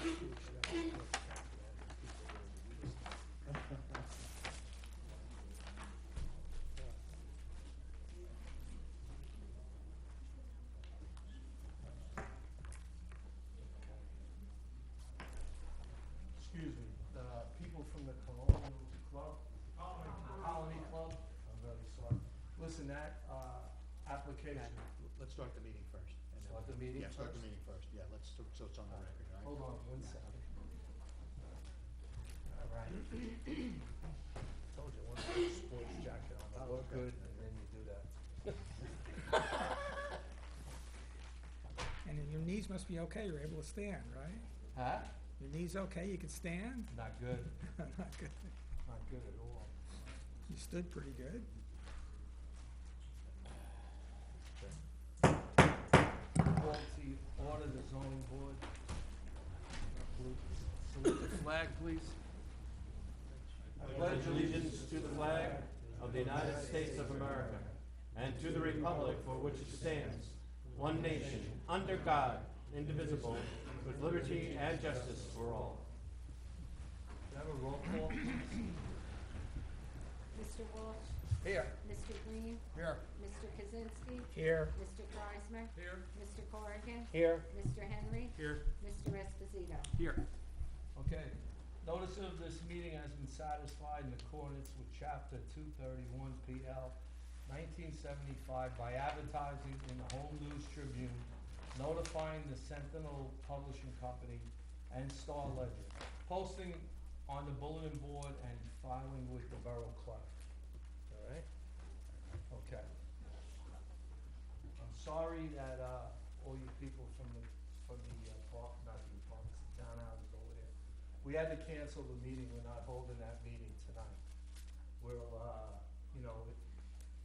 Excuse me, the people from the Colonial Club, Colony Club, I'm very sorry. Listen, that, application, Let's start the meeting first. And then Start the meeting Yeah, start the first? meeting first, yeah, so it's on the record, all right? hold on one second. All right. Told you, I want to put a sports jacket on, I look good, and then you do that. And then your knees must be okay, you're able to stand, right? Huh? Your knees okay, you can stand? Not good, Not good. not good at all. You stood pretty good. Call to order the zoning board. Salute the flag, please. I pledge allegiance to the flag of the United States of America and to the republic for which it stands, one nation, under God, indivisible, with liberty and justice for all. Can I have a roll call? Mr. Walsh? Here. Mr. Green? Here. Mr. Kaczynski? Here. Mr. Kreismer? Here. Mr. Corrigan? Here. Mr. Henry? Here. Mr. Esposito? Here. Okay. Notice of this meeting has been satisfied in accordance with Chapter 231 PL 1975 by advertising in the Home News Tribune, notifying the Sentinel Publishing Company and Star Ledger, posting on the bulletin board and filing with the Borough Clerk. All right? Okay. I'm sorry that, all you people from the park, not the apartments, the townhouses over there, we had to cancel the meeting, we're not holding that meeting tonight. We'll, you know,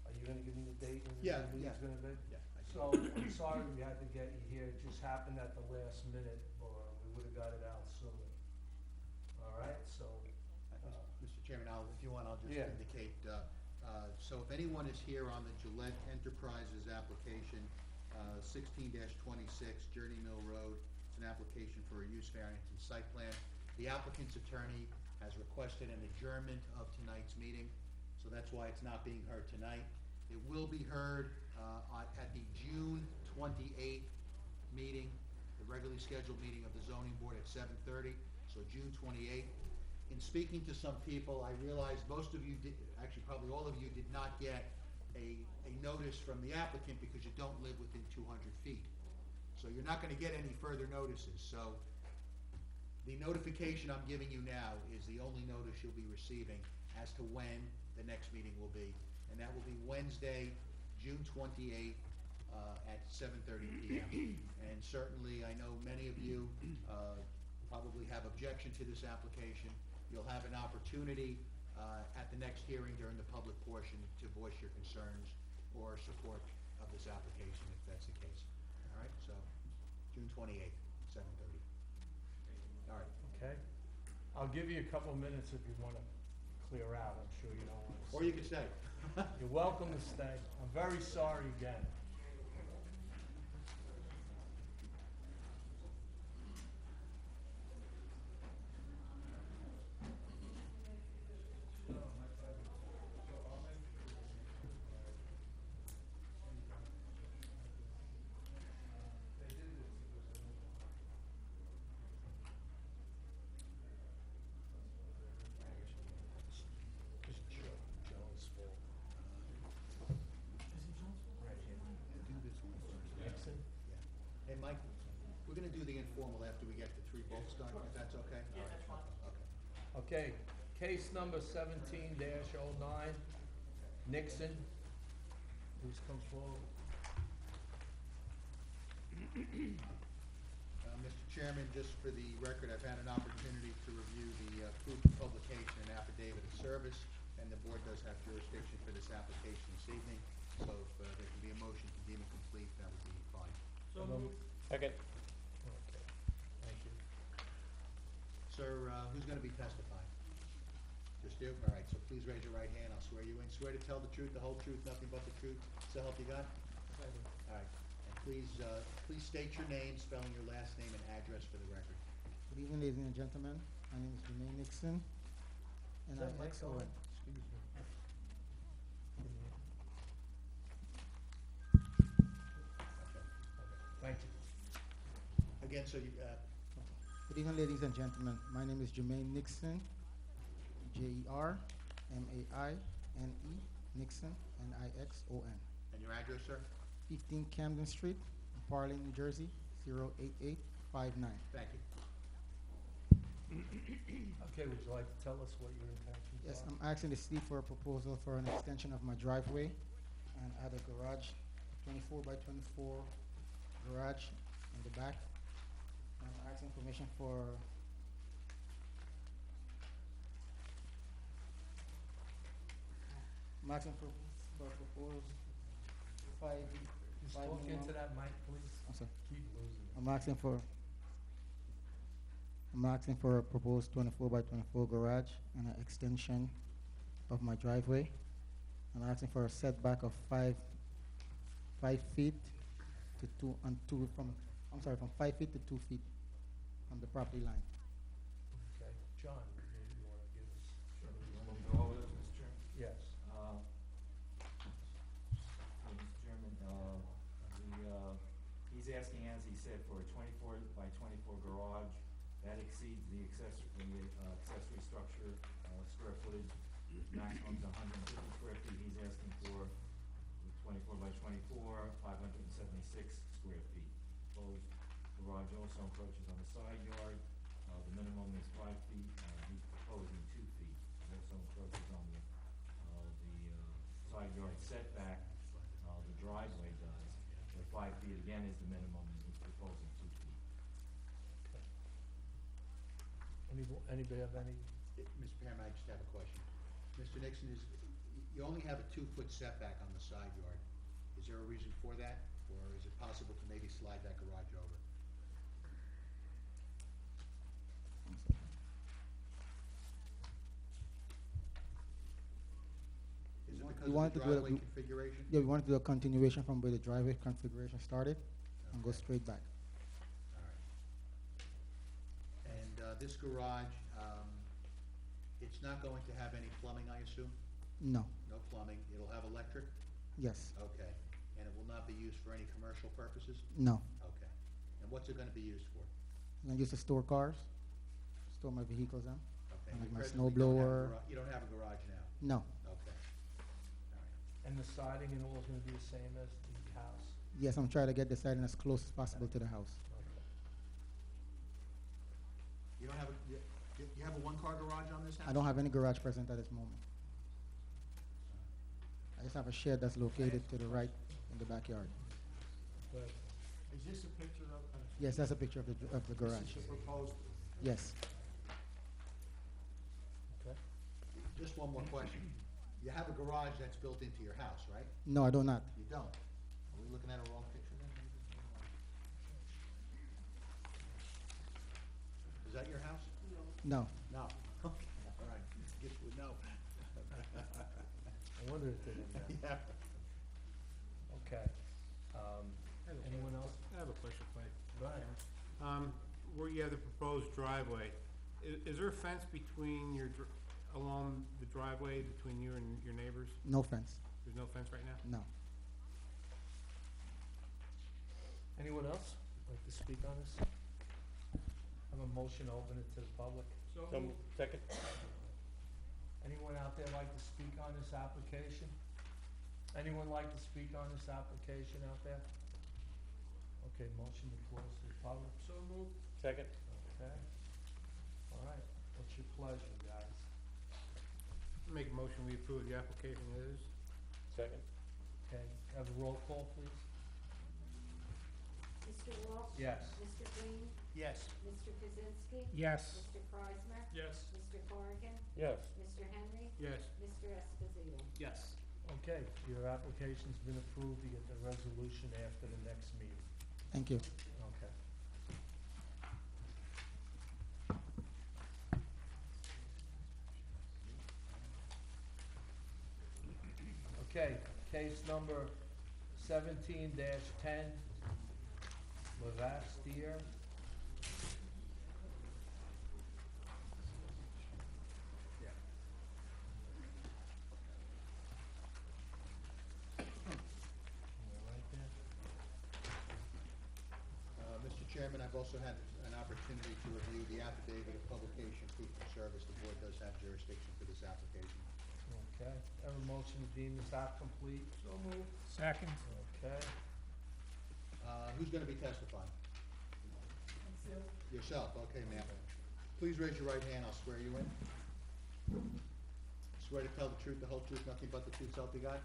are you gonna give me the date when Yeah, the meeting's yeah. gonna be? Yeah, I see. So, I'm sorry we had to get you here, it just happened at the last minute, or we would've got it out sooner. All right, so, Mr. Chairman, if you want, I'll just Yeah. indicate, so if anyone is here on the Gillette Enterprises application, 16-26 Journey Mill Road, it's an application for a use variance and site plan. The applicant's attorney has requested an adjournment of tonight's meeting, so that's why it's not being heard tonight. It will be heard at the June 28th meeting, the regularly scheduled meeting of the zoning board at 7:30, so June 28th. In speaking to some people, I realized most of you did, actually probably all of you did not get a notice from the applicant because you don't live within 200 feet. So you're not gonna get any further notices, so the notification I'm giving you now is the only notice you'll be receiving as to when the next meeting will be, and that will be Wednesday, June 28th, at 7:30 p.m. And certainly, I know many of you probably have objection to this application. You'll have an opportunity at the next hearing during the public portion to voice your concerns or support of this application, if that's the case. All right, so June 28th, 7:30. All right. okay? I'll give you a couple of minutes if you wanna clear out, I'm sure you don't wanna. Or you can stay. You're welcome to stay. I'm very sorry again. Jones' fault. Do this one first. Nixon? Yeah. Hey, Mike, we're gonna do the informal after we get the three votes done, if that's okay? Yeah, that's fine. Okay. Okay, case number 17-09, Nixon. Please come forward. Mr. Chairman, just for the record, I've had an opportunity to review the proof of publication and affidavit of service, and the board does have jurisdiction for this application this evening, so if there can be a motion to deem it complete, that would be fine. So moved. Second. Okay, thank you. Sir, who's gonna be testifying? Just you? All right, so please raise your right hand, I'll swear you in. Swear to tell the truth, the whole truth, nothing but the truth, so help you God? All right, and please state your name, spelling your last name and address for the record. Good evening, ladies and gentlemen. My name is Jermaine Nixon, and Is that I'm mic XON. on? Excuse me. Thank you. Again, so you, Good evening, ladies and gentlemen. My name is Jermaine Nixon, Jermaine, Nixon, Nixon. and your address, sir? 15 Camden Street, Parlin, New Jersey, 08859. Thank you. Okay, would you like to tell us what your intentions are? Yes, I'm asking the city for a proposal for an extension of my driveway and add a garage, 24 by 24 garage in the back. I'm asking permission for I'm asking for proposed five Just five talk minimum. into that mic, please. I'm sorry. Keep losing it. I'm asking for a proposed 24 by 24 garage and an extension of my driveway. I'm asking for a setback of 5 feet to 2 from 5 feet to 2 feet from the property line. Okay, John, maybe you want to give us? Sure. You want me to go over this, Mr. Chairman? Yes. Mr. Chairman, he's asking, as he said, for a 24 by 24 garage. That exceeds the accessory structure square footage. Maximum's 150 square feet. He's asking for 24 by 24, 576 square feet. Proposed garage also encroaches on the side yard. The minimum is 5 feet. He's proposing 2 feet. Also encroaches on the side yard setback. The driveway does. But 5 feet again is the minimum, and he's proposing 2 feet. Anybody have any? Mr. Chairman, I just have a question. Mr. Nixon, you only have a 2-foot setback on the side yard. Is there a reason for that? Or is it possible to maybe slide that garage over? Is it You because want of the to do a- driveway configuration? Yeah, we want to do a continuation from where the driveway configuration started and go Okay. straight back. All right. And this garage, it's not going to have any plumbing, I assume? No, No plumbing. It'll have electric? yes, Okay. And it will not be used for any commercial purposes? no. Okay. And what's it gonna be used for? I'm gonna use to store cars, store my vehicles in. Okay. Like You my presently snow don't have a blower. You don't have a garage now? No, Okay. All right. And the siding and all is going to be the same as the house? yes, I'm trying to get the siding as close as possible to the house. Okay. You don't have you have a one-car garage on this house? I don't have any garage present at this moment. I just have a shed that's located to the right in the backyard. Good. Is this a picture of, Yes, that's a picture of the garage. this is the proposed, Yes, Okay. Just one more question. You have a garage that's built into your house, right? no, I do not. You don't? Are we looking at a wrong picture then? Is that your house? No, No. Okay, all right. Guess we know. I wonder if they didn't know. Yeah. Okay. Anyone else? I have a question for you. Go ahead. Where you have the proposed driveway, is there a fence between along the driveway between you and your neighbors? no fence, There's no fence right now? no. Anyone else like to speak on this? Have a motion to open it to the public? Second? Anyone out there like to speak on this application? Anyone like to speak on this application out there? Okay, motion to close to the public. So moved. Second? Okay. All right, what's your pleasure, guys? Make a motion, we approve the application as is. Second? Okay, have a roll call, please? Mr. Walsh? Yes. Mr. Green? Yes. Mr. Kaczynski? Yes, Mr. Kreisler? Yes. Mr. Corrigan? Yes. Mr. Henry? Yes. Mr. Esposito? Yes. Okay, your application's been approved. You get the resolution after the next meeting. Thank you. Okay. Okay, case number 17-10, Lavastier. Chairman, I've also had an opportunity to review the affidavit of publication, proof of service. The board does have jurisdiction for this application. Okay, have a motion to deem this app complete? So moved. Second. Okay, Who's gonna be testifying? Yourself, okay, ma'am. Please raise your right hand, I'll swear you in. Swear to tell the truth, the whole truth, nothing but the truth, so help you God?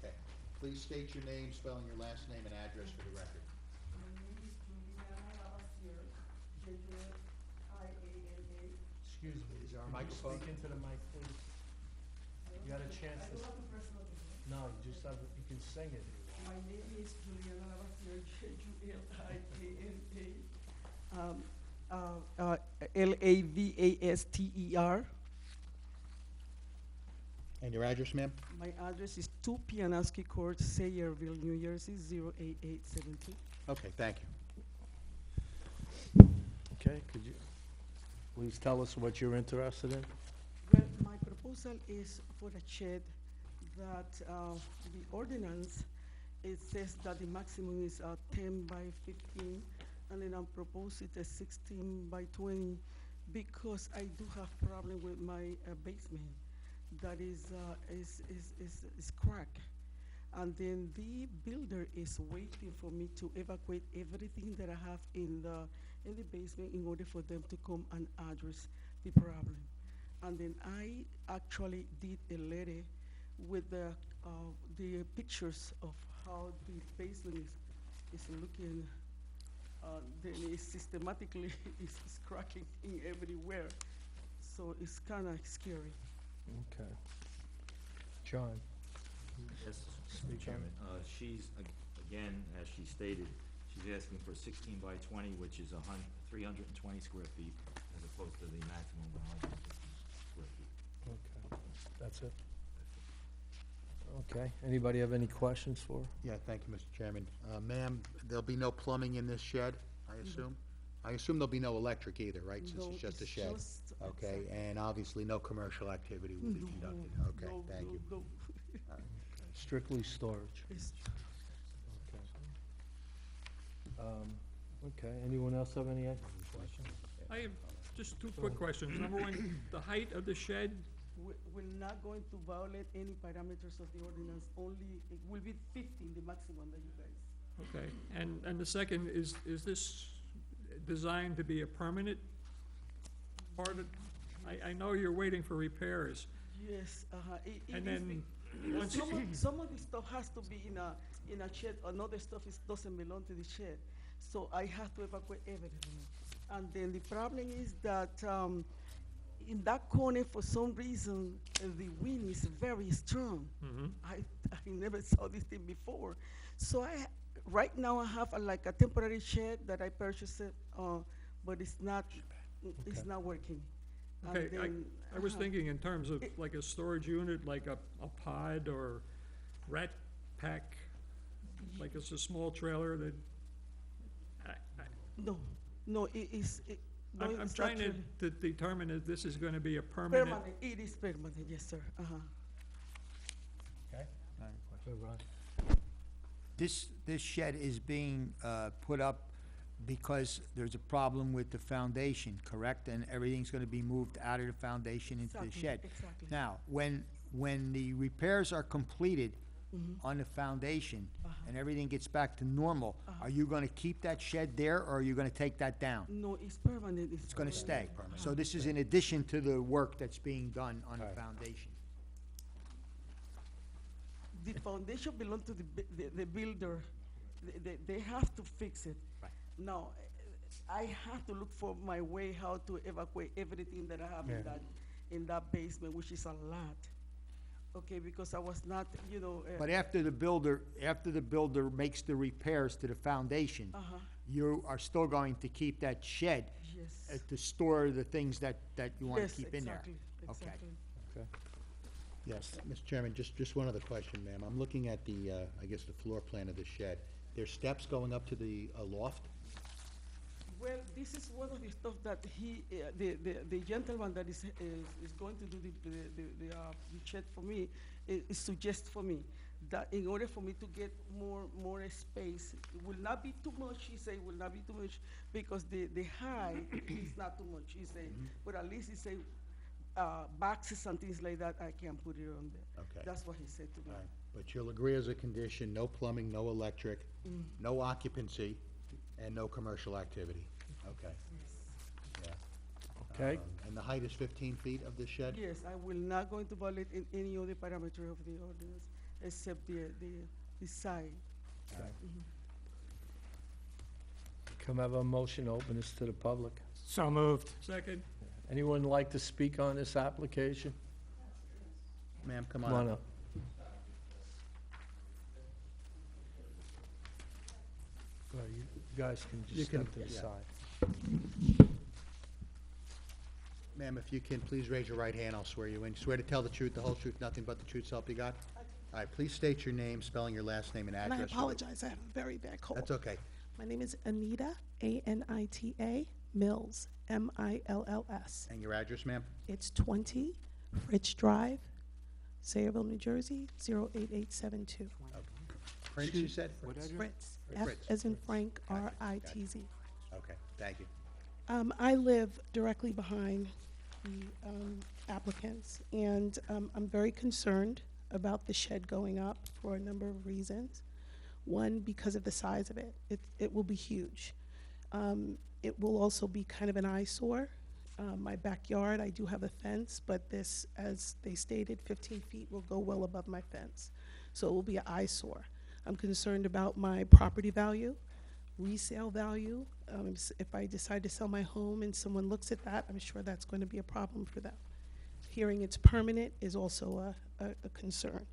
Okay. Please state your name, spelling your last name and address for the record. My name is Juliana Lavasier, J-U-L-I-A-N-A. excuse me. Is there a Could you microphone? Speak into the mic, please. You got a chance I to, don't have to press nothing. no, you just have, you can sing it if you want. My name is Juliana Lavasier, J-U-L-I-A-N-A. Lavaster. And your address, ma'am? My address is 2 Pianaski Court, Sayreville, New Jersey, 08872. Okay, thank you. Okay, could you please tell us what you're interested in? Well, my proposal is for a shed that the ordinance, it says that the maximum is 10 by 15, and then I'm proposing a 16 by 20 because I do have problem with my basement that is cracked. And then the builder is waiting for me to evacuate everything that I have in the basement in order for them to come and address the problem. And then I actually did a letter with the pictures of how the basement is looking. Then it's systematically is cracking in everywhere. So it's kind of scary. Okay. John? Yes, Mr. Chairman, she's, again, as she stated, she's asking for 16 by 20, which is 320 square feet, as opposed to the maximum of 150 square feet. Okay, that's it? Okay, anybody have any questions for her? Yeah, thank you, Mr. Chairman. Ma'am, there'll be no plumbing in this shed, I assume? I assume there'll be no electric either, right, since No, it's just a it's shed? just- Okay, and obviously no commercial activity will be conducted. Okay, No, thank no, you. no. Strictly storage? It's- Okay, anyone else have any questions? I have just two quick questions. Number one, the height of the shed, We're not going to violate any parameters of the ordinance, only, it will be 15, the maximum that you guys. okay, and the second, is this designed to be a permanent part of, I know you're waiting for repairs, Yes, it and is then, once, some of the stuff has to be in a shed, another stuff doesn't belong to the shed. So I have to evacuate everything. And then the problem is that, in that corner, for some reason, the wind is very strong. Mhm. I never saw this thing before. So right now I have like a temporary shed that I purchased, but it's not working. And okay, then, I was uh-huh. thinking in terms of It- like a storage unit, like a pod or rat pack, like it's a small trailer that, No, it is, no, I'm it's trying actually to determine if this is gonna be a permanent. permanent. It is permanent, yes, sir, Okay. So, Ron? This shed is being put up because there's a problem with the foundation, correct? And everything's gonna be moved out of the foundation into the Exactly, shed. exactly. Now, when the repairs are completed on the foundation and everything gets back to normal, are you gonna keep that shed there or are you gonna take that down? No, it's permanent. It's gonna stay. So this is in addition to the work that's being done on the Right. foundation. The foundation belongs to the builder. They have to fix it. Right. Now, I have to look for my way how to evacuate everything that I have Yeah. in that basement, which is a lot. Okay, because I was not, But after the builder makes the repairs to the foundation, you are still going to keep that shed yes. to store the things that you want to Yes, keep in there. exactly, Okay. exactly. Okay. Yes. Mr. Chairman, just one other question, ma'am. I'm looking at the, I guess, the floor plan of the shed. There's steps going up to the loft? Well, this is one of the stuff that the gentleman that is going to do the shed for me, is suggest for me that in order for me to get more space, it will not be too much, he say, will not be too much, because the height is not too much, he say, but at least he say, boxes and things like that, I can put it on there. Okay. That's what he said to me. All right. But you'll agree as a condition, no plumbing, no electric, no occupancy, and no commercial activity? Okay. Yeah. Okay. And the height is 15 feet of this shed? Yes, I will not going to violate in any other parameter of the ordinance, except the side. Can I have a motion to open this to the public? So moved. Second, Anyone like to speak on this application? Ma'am, come Come on on up. up. Well, you guys can You just can- step to the yeah. side. Ma'am, if you can, please raise your right hand, I'll swear you in. Swear to tell the truth, the whole truth, nothing but the truth, so help you God? All right, please state your name, spelling your last name and And address. I apologize, I have a very bad cold. That's okay. My name is Anita, A-N-I-T-A, Mills, M-I-L-L-S. And your address, ma'am? It's 20 Fritz Drive, Sayreville, New Jersey, 08872. Prince, you said? Fritz, F Fritz. as in Frank, Gotcha, R-I-T-Z. Okay, thank you. I live directly behind the applicants, and I'm very concerned about the shed going up for a number of reasons. One, because of the size of it. It will be huge. It will also be kind of an eyesore. My backyard, I do have a fence, but this, as they stated, 15 feet will go well above my fence. So it will be an eyesore. I'm concerned about my property value, resale value. If I decide to sell my home and someone looks at that, I'm sure that's going to be a problem for them. Hearing it's permanent is also a concern.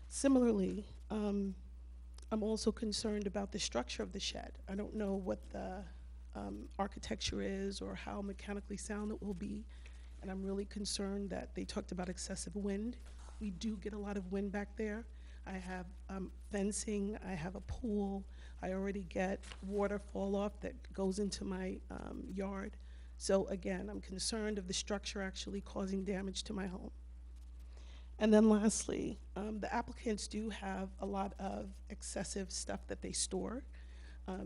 Similarly, I'm also concerned about the structure of the shed. I don't know what the architecture is or how mechanically sound it will be, and I'm really concerned that they talked about excessive wind. We do get a lot of wind back there. I have fencing, I have a pool, I already get water fall off that goes into my yard. So again, I'm concerned of the structure actually causing damage to my home. And then lastly, the applicants do have a lot of excessive stuff that they store.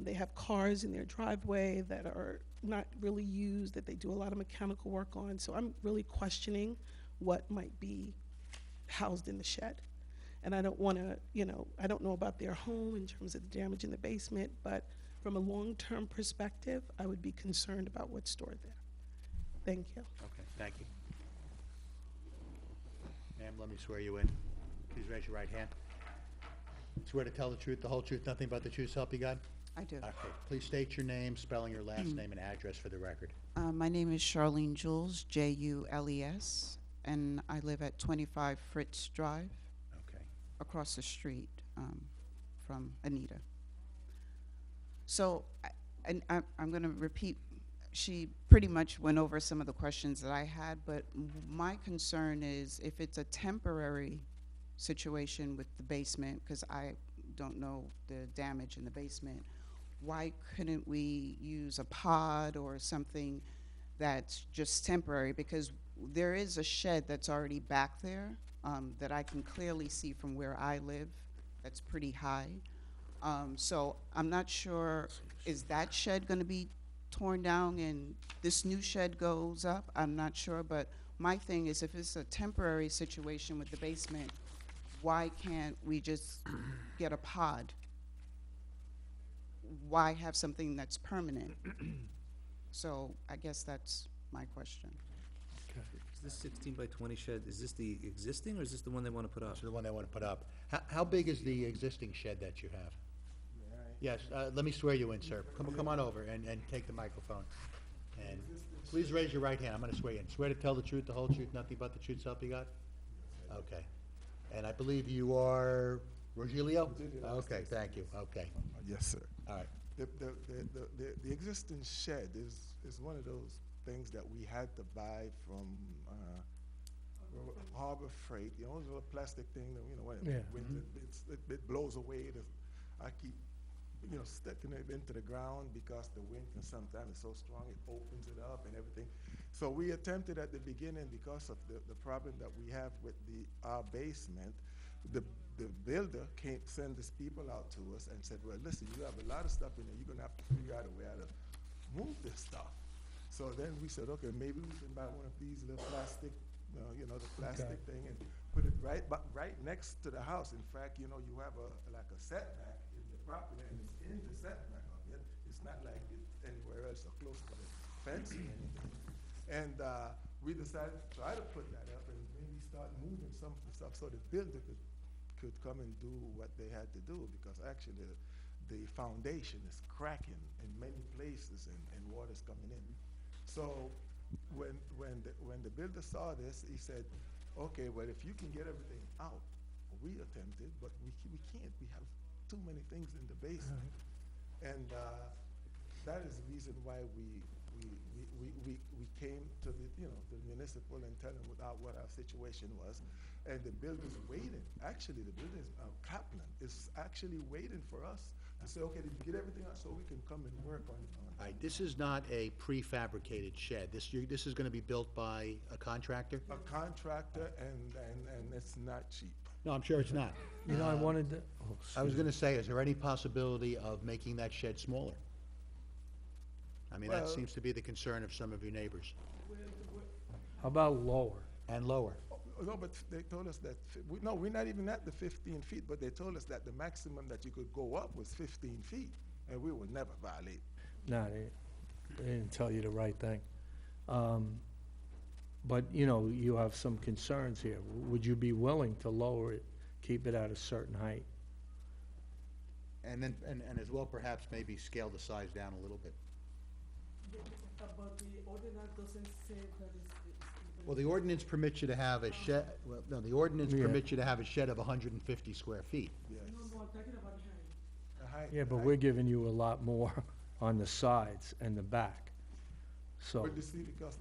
They have cars in their driveway that are not really used, that they do a lot of mechanical work on. So I'm really questioning what might be housed in the shed. And I don't want to, I don't know about their home in terms of the damage in the basement, but from a long-term perspective, I would be concerned about what's stored there. Thank you. Okay, thank you. Ma'am, let me swear you in. Please raise your right hand. Swear to tell the truth, the whole truth, nothing but the truth, so help you God? I do. Okay, please state your name, spelling your last name and address for the record. My name is Charlene Jules, Jules, and I live at 25 Fritz Drive, Okay. across the street from Anita. So, I'm going to repeat, she pretty much went over some of the questions that I had, but my concern is if it's a temporary situation with the basement, because I don't know the damage in the basement, why couldn't we use a pod or something that's just temporary? Because there is a shed that's already back there that I can clearly see from where I live, that's pretty high. So I'm not sure, is that shed gonna be torn down and this new shed goes up? I'm not sure, but my thing is if it's a temporary situation with the basement, why can't we just get a pod? Why have something that's permanent? So I guess that's my question. Is this 16 by 20 shed, is this the existing, or is this the one they want to put up? So the one they want to put up. How big is the existing shed that you have? Yes, let me swear you in, sir. Come on over and take the microphone. And please raise your right hand. I'm going to swear you in. Swear to tell the truth, the whole truth, nothing but the truth, so help you God? Okay. And I believe you are Rogelio? Okay, thank you. Okay. Yes, sir. All right. The existing shed is one of those things that we had to buy from Harbor Freight. You know, those little plastic thing that, when it blows away. I keep, sticking it into the ground because the wind can sometimes is so strong, it opens it up and everything. So we attempted at the beginning, because of the problem that we have with our basement, the the builder can't send his people out to us and said, well, listen, you have a lot of stuff in there, you're gonna have to figure out a way how to move this stuff. So then we said, okay, maybe we can buy one of these little plastic, you know, the plastic thing and put it right next to the house. In fact, you know, you have like a setback in the property and it's in the setback of it. It's not like it's anywhere else or close to the fence or anything. And we decided to try to put that up and maybe start moving some of the stuff so the builder could come and do what they had to do, because actually the foundation is cracking in many places and water's coming in. So when the builder saw this, he said, okay, well, if you can get everything out, we attempted, but we can't. We have too many things in the basement. And that is the reason why we came to the, you know, the municipal and tell them what our situation was. And the builder's waiting. Actually, the builder, Kaplan, is actually waiting for us to say, okay, did you get everything out so we can come and work on All right, this is not a prefabricated shed. This is gonna be built by a contractor? a contractor, and it's not cheap. No, I'm sure it's not. You know, I wanted to, I was gonna say, is there any possibility of making that shed smaller? I mean, that Well- seems to be the concern of some of your neighbors. how about lower? And lower. No, but they told us that, no, we're not even at the 15 feet, but they told us that the maximum that you could go up was 15 feet, and we would never violate. No, they didn't tell you the right thing. But, you know, you have some concerns here. Would you be willing to lower it, keep it at a certain height? And then, and as well, perhaps maybe scale the size down a little bit. But the ordinance doesn't say that it's. Well, the ordinance permits you to have a shed, well, no, the ordinance Yeah. permits you to have a shed of 150 square feet. Yes. No, I'm talking about height. The height- Yeah, but height. we're giving you a lot more on the sides and the back. So, But you see, because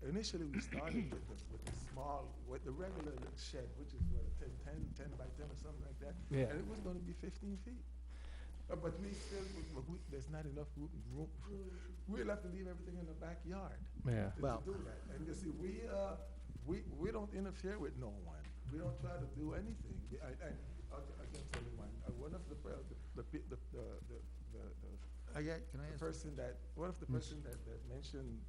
initially we started with the small, with the regular shed, which is what, 10 by 10 or something like that. Yeah. And it was gonna be 15 feet. But we still, there's not enough room. We'll have to leave everything in the backyard. yeah. to Well- do that. And you see, we don't interfere with no one. We don't try to do anything. I can tell you one of the person that mentioned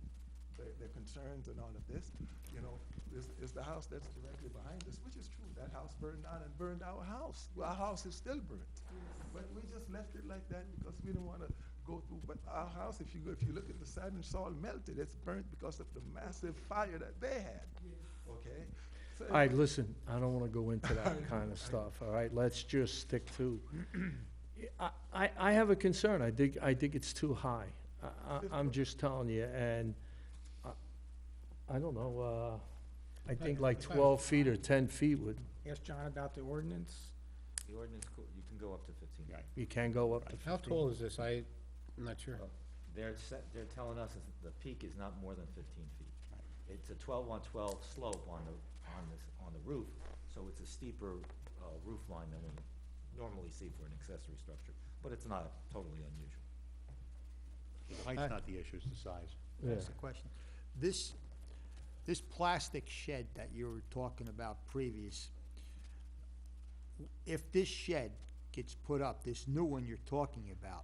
the concerns and all of this, you know, is the house that's directly behind us, which is true. That house burned down and burned our house. Well, our house is still burnt. But we just left it like that because we didn't want to go through. But our house, if you look at the side and it's all melted, it's burnt because of the massive fire that they had. Okay? So All right, listen, I don't wanna go into that kind of stuff, all right? Let's just stick to, I have a concern. I think it's too high. I'm just telling you, and I don't know, I think like 12 feet or 10 feet would, Ask John about the ordinance. The ordinance, you can go up to 15. you can go up to 15. How tall is this? I'm not sure. Well, they're telling us that the peak is not more than 15 feet. It's a 12 on 12 slope on the roof, so it's a steeper roof line than we normally see for an accessory structure, but it's not totally unusual. Height's not the issue, it's the size. That's the question. This plastic shed that you were talking about previous, if this shed gets put up, this new one you're talking about,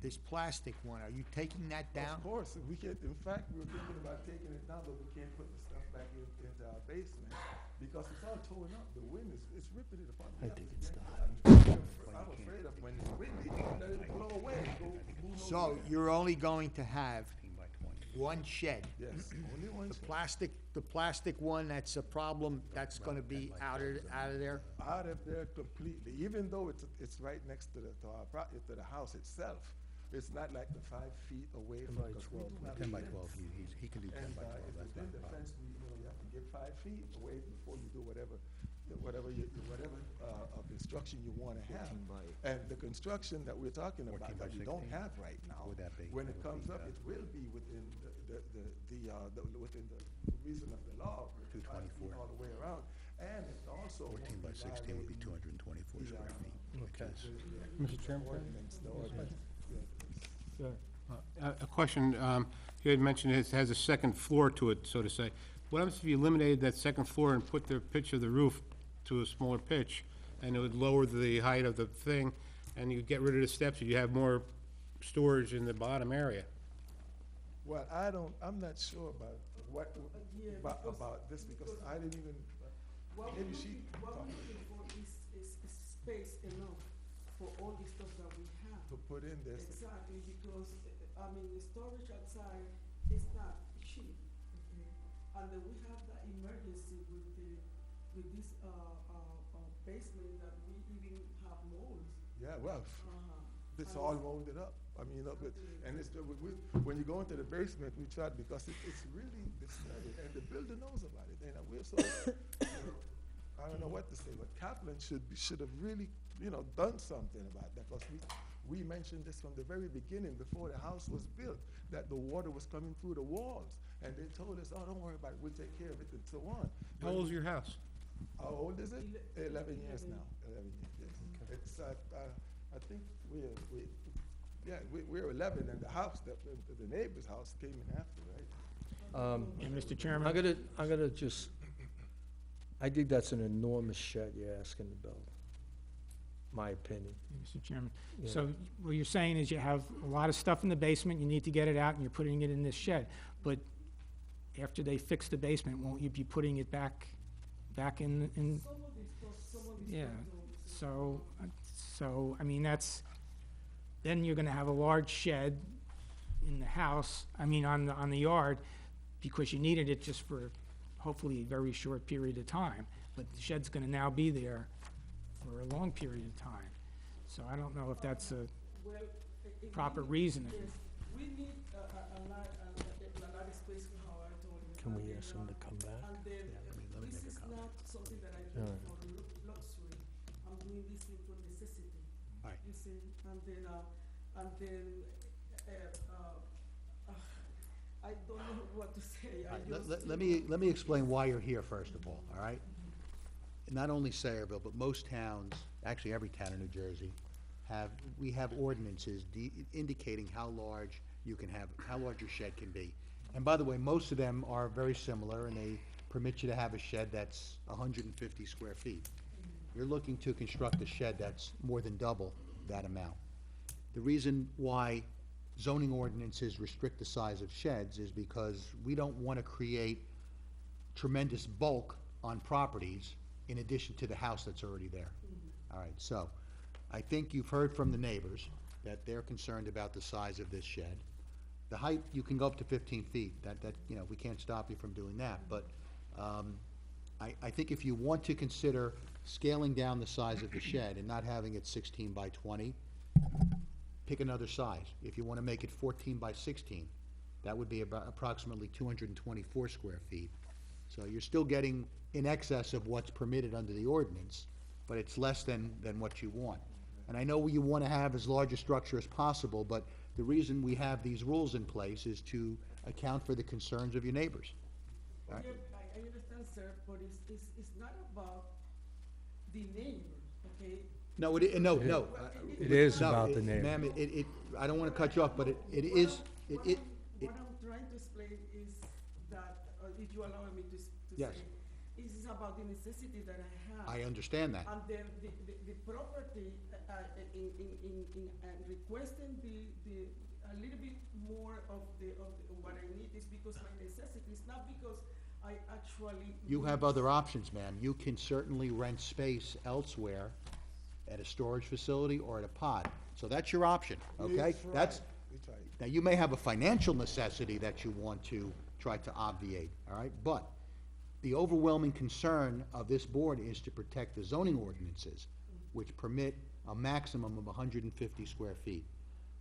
this plastic one, are you taking that down? Of course, we can't, in fact, we were thinking about taking it down, but we can't put the stuff back into our basement because it's all torn up. The wind it's ripping it apart. I think it's I'm afraid of when it's windy, let it blow away, move So over. you're only going to have one shed? Yes, only one shed. The plastic one, that's a problem, that's gonna be out of there? Out of there completely, even though it's right next to the house itself. It's not like the 5 feet away from. 10 by 12, he can do 10 by 12, And that's not within a the problem. fence, you have to get 5 feet away before you do whatever construction you wanna have. 15 by And the construction that we're talking about, 14 by that we don't 16. have right now, Would that be- when it that would comes be, up, it will be within within the reason of the law. 224. All the way around, and it also. 14 by 16 would be 224 square feet. Okay. Mr. Chairman? Ordinance, the ordinance. Yeah. A question, you had mentioned it has a second floor to it, so to say. What happens if you eliminated that second floor and put the pitch of the roof to a smaller pitch, and it would lower the height of the thing, and you get rid of the steps, you have more storage in the bottom area. Well, I'm not sure about about this because I didn't even, maybe she. What we're looking for is space enough for all the stuff that we have. To put in this. Exactly, because, I mean, the storage outside is not cheap, okay? And then we have that emergency with this, basement that we even have molds. Yeah, well, this And all it's- molded up. I mean, and it's, when you go into the basement, we tried, because it's really disturbing, and the builder knows about it, and we're so, I don't know what to say, but Kaplan should have really, done something about that, because we mentioned this from the very beginning, before the house was built, that the water was coming through the walls, and they told us, oh, don't worry about it, we'll take care of it, and so on. How old's your house? How old is it? 11 years now, 11 years, yes. It's, I think we're 11, and the house, the neighbor's house came in after, right? And Mr. Chairman? I'm gonna just, I think that's an enormous shed you're asking to build, my opinion. Mr. Chairman, Yeah. so what you're saying is you have a lot of stuff in the basement, you need to get it out, and you're putting it in this shed. But after they fix the basement, won't you be putting it back in? Some of the stuff, some of the Yeah, stuff goes. so, I mean, then you're gonna have a large shed in the house, on the yard, because you needed it just for hopefully a very short period of time. But the shed's gonna now be there for a long period of time. So I don't know if that's a Well, proper reason. yes, we need a lot of space for how I told you. Can we And ask then, them to come back? And then, this is not something that I do All right. for luxury. I'm doing this thing for necessity. All right. You see, and then, I don't know what to say. All right, let me explain why you're here, first of all right? Not only Sayreville, but most towns, actually every town in New Jersey, we have ordinances indicating how large your shed can be. And by the way, most of them are very similar, and they permit you to have a shed that's 150 square feet. You're looking to construct a shed that's more than double that amount. The reason why zoning ordinances restrict the size of sheds is because we don't want to create tremendous bulk on properties in addition to the house that's already there. All right, so I think you've heard from the neighbors that they're concerned about the size of this shed. The height, you can go up to 15 feet. We can't stop you from doing that, but I think if you want to consider scaling down the size of the shed and not having it 16 by 20, pick another size. If you want to make it 14 by 16, that would be about approximately 224 square feet. So you're still getting in excess of what's permitted under the ordinance, but it's less than what you want. And I know you want to have as large a structure as possible, but the reason we have these rules in place is to account for the concerns of your neighbors. All right? I understand, sir, but it's not about the neighbors, okay? No, no. It is No, about the neighbor. Ma'am, I don't want to cut you off, but it is, What I'm trying to explain is that, if you allow me to Yes. say, this is about the necessity that I have. I understand that. And then the property, in requesting a little bit more of what I need is because my necessity, it's not because I actually. You have other options, ma'am. You can certainly rent space elsewhere at a storage facility or at a pod. So that's your option, okay? We That's, tried. now, you may have a financial necessity that you want to try to obviate, all right? But the overwhelming concern of this board is to protect the zoning ordinances, which permit a maximum of 150 square feet.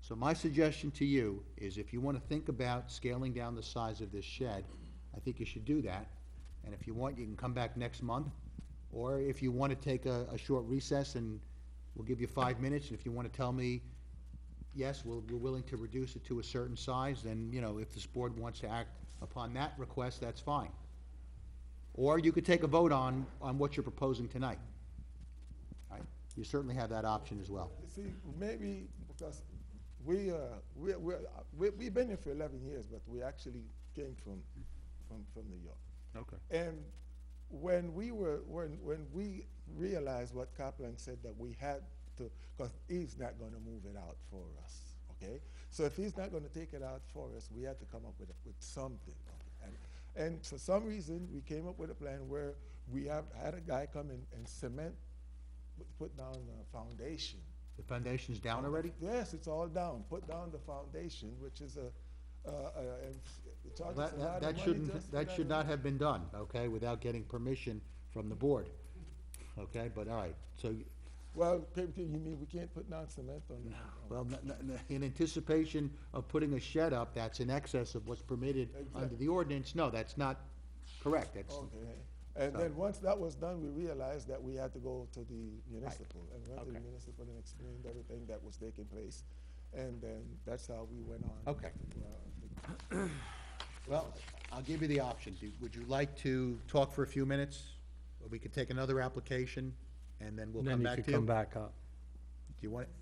So my suggestion to you is if you want to think about scaling down the size of this shed, I think you should do that. And if you want, you can come back next month. Or if you want to take a short recess, and we'll give you 5 minutes, and if you want to tell me, yes, we're willing to reduce it to a certain size, then, if this board wants to act upon that request, that's fine. Or you could take a vote on what you're proposing tonight. All right? You certainly have that option as well. You see, maybe because we've been here for 11 years, but we actually came from New York. Okay. And when we realized what Kaplan said, that we had to, because he's not gonna move it out for us, okay? So if he's not gonna take it out for us, we had to come up with something. And for some reason, we came up with a plan where we had a guy come in and cement, put down the foundation. The foundation's down already? Yes, it's all down. Put down the foundation, which is it charges a lot of That money shouldn't, just for that should not have been done, okay, without getting permission from the board. Okay, but all right, so, Well, you mean we can't put down cement on? well, in anticipation of putting a shed up that's in excess of what's permitted under the ordinance, no, that's not correct. That's, Okay. And then once that was done, we realized that we had to go to the municipal. And went to the Okay. municipal and explained everything that was taking place. And then that's how we went on. Okay. Well, I'll give you the option. Would you like to talk for a few minutes? Or we could take another application, and then we'll come back to you? Then you could come back up. Do you want it?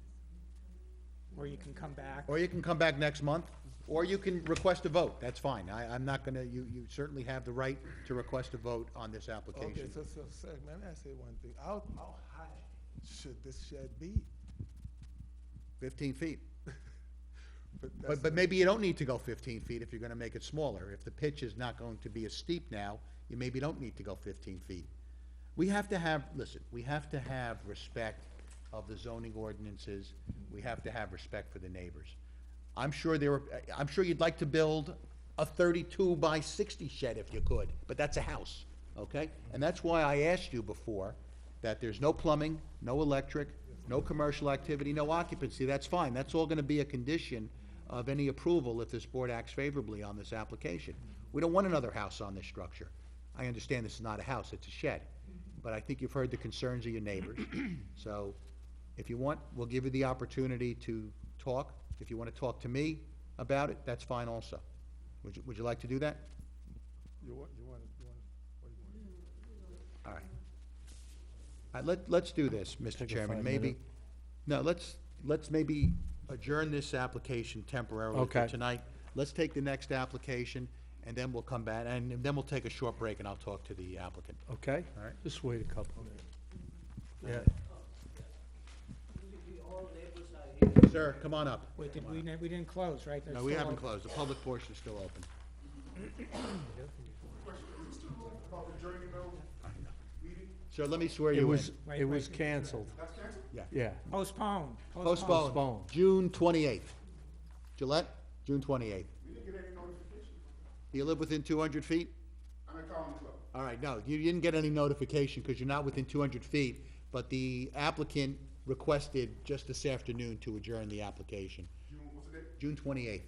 Or you can come back. Or you can come back next month, or you can request a vote, that's fine. I'm not gonna, you certainly have the right to request a vote on this Okay, application. so, let me say one thing. How high should this shed be? 15 feet. that's But maybe you don't need to go 15 feet if you're gonna make it smaller. If the pitch is not going to be as steep now, you maybe don't need to go 15 feet. We have to have, listen, we have to have respect of the zoning ordinances. We have to have respect for the neighbors. I'm sure you'd like to build a 32 by 60 shed if you could, but that's a house, okay? And that's why I asked you before that there's no plumbing, no electric, no commercial activity, no occupancy. That's fine. That's all gonna be a condition of any approval if this board acts favorably on this application. We don't want another house on this structure. I understand this is not a house, it's a shed. But I think you've heard the concerns of your neighbors. So if you want, we'll give you the opportunity to talk. If you want to talk to me about it, that's fine also. Would you like to do that? what do you want? All right. All right, let's do this, Mr. Chairman. Maybe, no, let's maybe adjourn this application temporarily for Okay. tonight. Let's take the next application, and then we'll come back, and then we'll take a short break, and I'll talk to the applicant. Okay? All right. Just wait a couple minutes. Yeah. Sir, come on up. Wait, we didn't close, right? They're No, we still haven't open. closed. The public portion is still open. Sir, let me swear you in. It was canceled. Yeah. Yeah. Postponed. Postponed, June 28th. Gillette, June 28th. We didn't get any notification. Do you live within 200 feet? I'm at Colony Club. All right, no, you didn't get any notification because you're not within 200 feet, but the applicant requested just this afternoon to adjourn the application. What's the date? June 28th.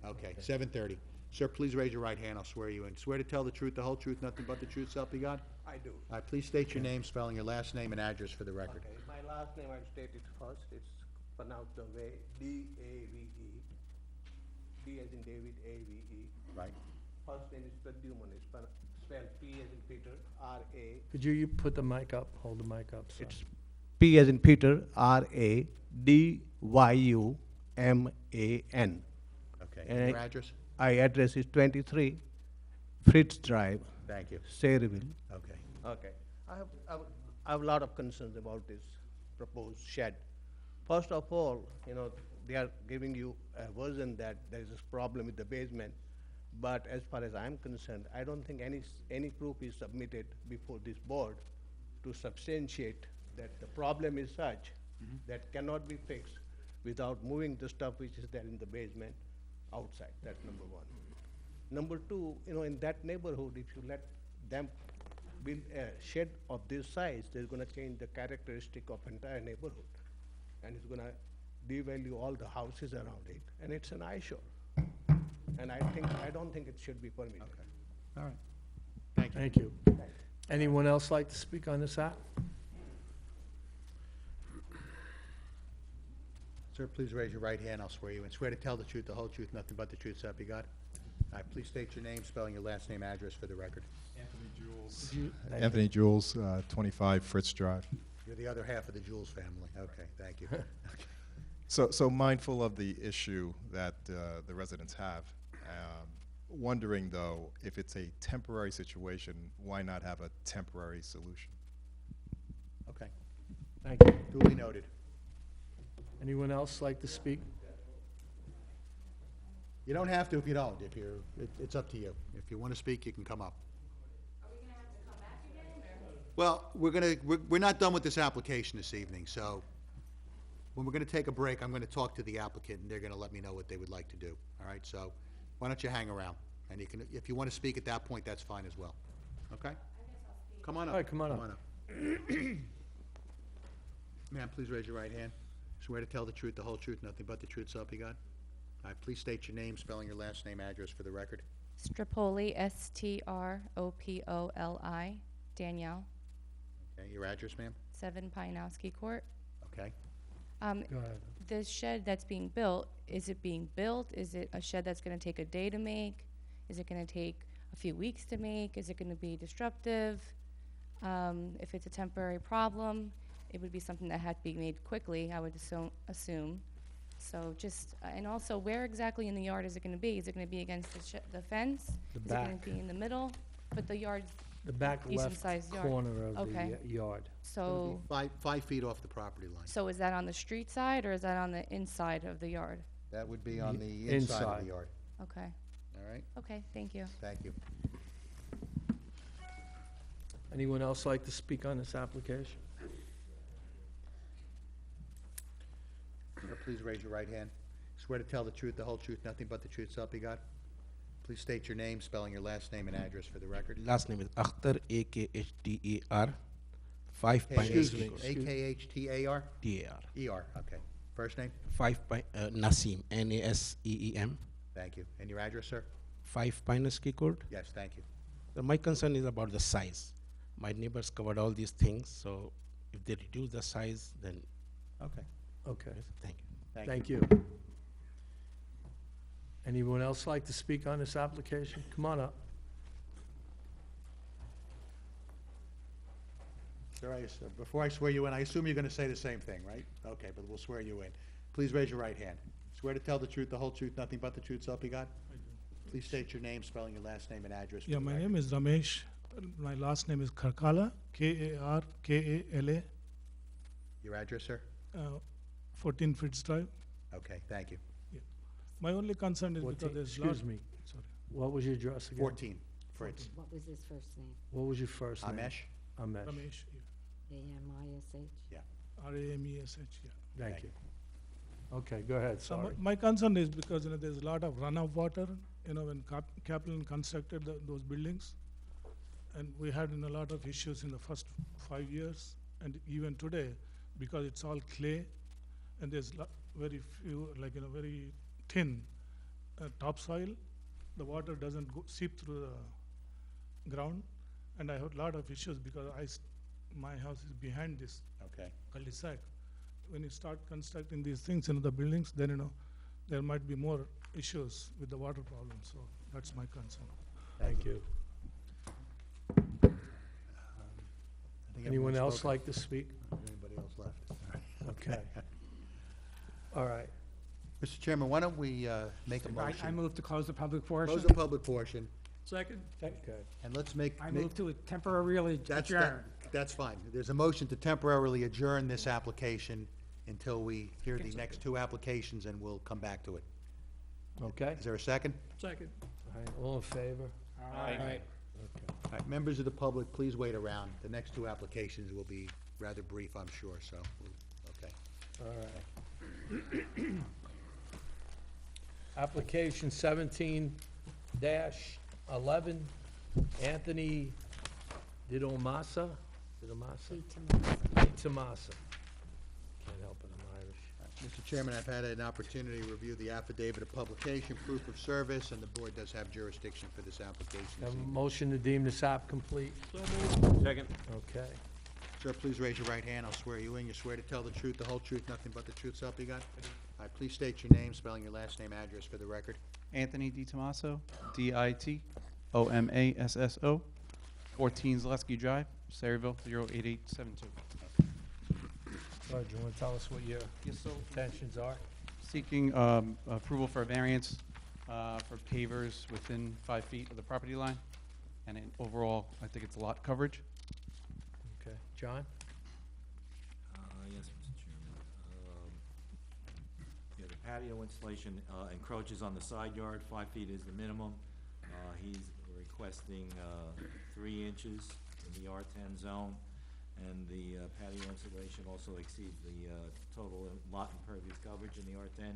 Okay, 7:30. Sir, please raise your right hand, I'll swear you in. Swear to tell the truth, the whole truth, nothing but the truth, so help you God? I do. All right, please state your name, spelling your last name and address for the record. Okay, my last name I'll state it first. It's pronounced the way D-A-V-E. D as in David, A-V-E. Right. First name is Pradyuman. It's spelled P as in Peter, R-A. Could you put the mic up, hold the mic up? So. It's P as in Peter, R-A-D-Y-U-M-A-N. Okay, And and your address? My address is 23 Fritz Drive. Thank you. Sayreville. Okay. Okay. I have a lot of concerns about this proposed shed. First of all, they are giving you a version that there is this problem with the basement. But as far as I'm concerned, I don't think any proof is submitted before this board to substantiate that the problem is such that cannot be fixed without moving the stuff which is there in the basement outside. That's number one. Number two, in that neighborhood, if you let them build a shed of this size, they're gonna change the characteristic of entire neighborhood. And it's gonna devalue all the houses around it, and it's an eyesore. And I don't think it should be permitted. All right. Thank you. Thank you. Anyone else like to speak on this app? Sir, please raise your right hand, I'll swear you in. Swear to tell the truth, the whole truth, nothing but the truth, so help you God? All right, please state your name, spelling your last name, address for the record. Anthony Jules. Thank Anthony Jules, 25 Fritz Drive. You're the other half of the Jules family. Okay, thank you. So mindful of the issue that the residents have, Wondering, though, if it's a temporary situation, why not have a temporary solution? Okay, Thank you. duly noted. Anyone else like to speak? You don't have to if you don't, if you're, it's up to you. If you want to speak, you can come up. Are we gonna have to come back again, or? Well, we're not done with this application this evening, so when we're gonna take a break, I'm gonna talk to the applicant, and they're gonna let me know what they would like to do, all right? So, why don't you hang around, and you can, if you wanna speak at that point, that's fine as well, okay? Come on up. All right, come on up. Ma'am, please raise your right hand. Swear to tell the truth, the whole truth, nothing but the truth, so help you God? All right, please state your name, spelling your last name, address for the record. Stropoli, Stropoli, Danielle, Okay, your address, ma'am? 7 Pianowski Court. Okay. Go ahead. The shed that's being built, is it being built? Is it a shed that's gonna take a day to make? Is it gonna take a few weeks to make? Is it gonna be disruptive? If it's a temporary problem, it would be something that had to be made quickly, I would assume. So just, and also, where exactly in the yard is it gonna be? Is it gonna be against the fence? The Is it gonna back. be in the middle? But the yard's The back decent left sized yard. corner of Okay. the yard. So, 5 feet off the property line. so is that on the street side, or is that on the inside of the yard? That would be on the inside of the yard, Okay, all right? okay, thank you. Thank you. Anyone else like to speak on this application? Sir, please raise your right hand. Swear to tell the truth, the whole truth, nothing but the truth, so help you God? Please state your name, spelling your last name and address for the record. Last name is Akhtar, Akhtar, 5 Excuse Pine me, A-K-H-T-A-R? T-A-R, E-R, okay. First name? 5 Pine, Naseem, Naseem, Thank you. And your address, sir? 5 Pineski Court. Yes, thank you. So my concern is about the size. My neighbors covered all these things, so if they reduce the size, then, Okay, Okay, thank you. thank you. Anyone else like to speak on this application? Come on up. Sir, before I swear you in, I assume you're gonna say the same thing, right? Okay, but we'll swear you in. Please raise your right hand. Swear to tell the truth, the whole truth, nothing but the truth, so help you God? Please state your name, spelling your last name and address for Yeah, the my record. name is Ramesh. My last name is Karkala, Karkala, Your address, sir? 14 Fritz Drive. Okay, thank you. My only concern is because there's lot. Excuse me, Sorry. what was your address again? 14, Fritz. What was his first name? What was your first name? Amesh? Amesh. Ramesh, A-M-I-S-H? Yeah. R-A-M-E-S-H, yeah. Thank you. Okay, go ahead, So sorry. my concern is because, there's a lot of runoff water, when Kaplan constructed those buildings. And we had a lot of issues in the first 5 years, and even today, because it's all clay, and there's very few, very thin topsoil, the water doesn't seep through the ground. And I have a lot of issues because my house is behind this Okay. cul-de-sac. When you start constructing these things in the buildings, then, there might be more issues with the water problem, so that's my concern. Thank you. I think Anyone everyone's else spoken. like to speak? Anybody else left? Okay. All right. Mr. Chairman, why don't we make a motion? I move to close the public portion. Close the public portion, Second? Okay. and let's make. I move to temporarily That's, adjourn. that's fine. There's a motion to temporarily adjourn this application until we hear the next 2 applications, and we'll come back to it. Okay. Is there a second? Second. All right, all in favor? Aye. All right, members of the public, please wait around. The next 2 applications will be rather brief, I'm sure, so, okay. All right. Application 17-11, Anthony Didomasa? Didomasa? Ditomasa. Can't help it, I'm Irish. Mr. Chairman, I've had an opportunity to review the affidavit of publication, proof of service, and the board does have jurisdiction for this application this Have a evening. motion to deem this app complete? So moved. Second. Okay. Sir, please raise your right hand. I'll swear you in. You swear to tell the truth, the whole truth, nothing but the truth, so help you God? All right, please state your name, spelling your last name, address for the record. Anthony DiTomaso, D-I-T-O-M-A-S-S-O, 14 Zaleski Drive, Sayreville, 08872. George, you want to tell us what your Yes, so intentions are? seeking approval for a variance for pavers within 5 feet of the property line. And in overall, I think it's lot coverage. Okay. John? Yes, Mr. Chairman. Yeah, the patio installation encroaches on the side yard, 5 feet is the minimum. He's requesting 3 inches in the R10 zone, and the patio installation also exceeds the total lot impervious coverage in the R10.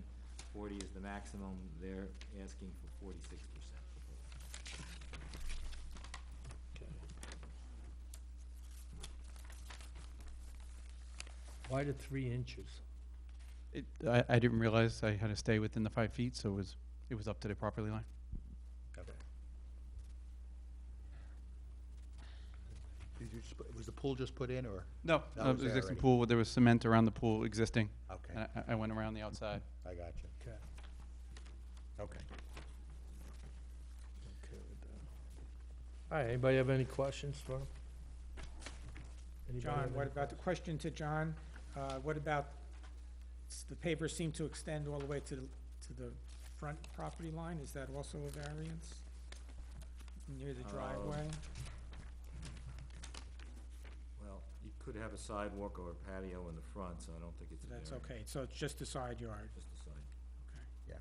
40 is the maximum. They're asking for 46%. Why the 3 inches? I didn't realize I had to stay within the 5 feet, so it was up to the property line. Was the pool just put in, or? No, That was there existing already? pool, there was cement around the pool existing. Okay. And I went around the outside. I got you. Okay. Okay. Okay with that. All right, anybody have any questions for him? Anybody John, have what any about the question to John? What about, the pavers seem to extend all the way to the front property line? Is that also a variance? Near the driveway? Well, you could have a sidewalk or a patio in the front, so I don't think it's a That's variance. okay, so it's just the side yard? Just the side. Yeah.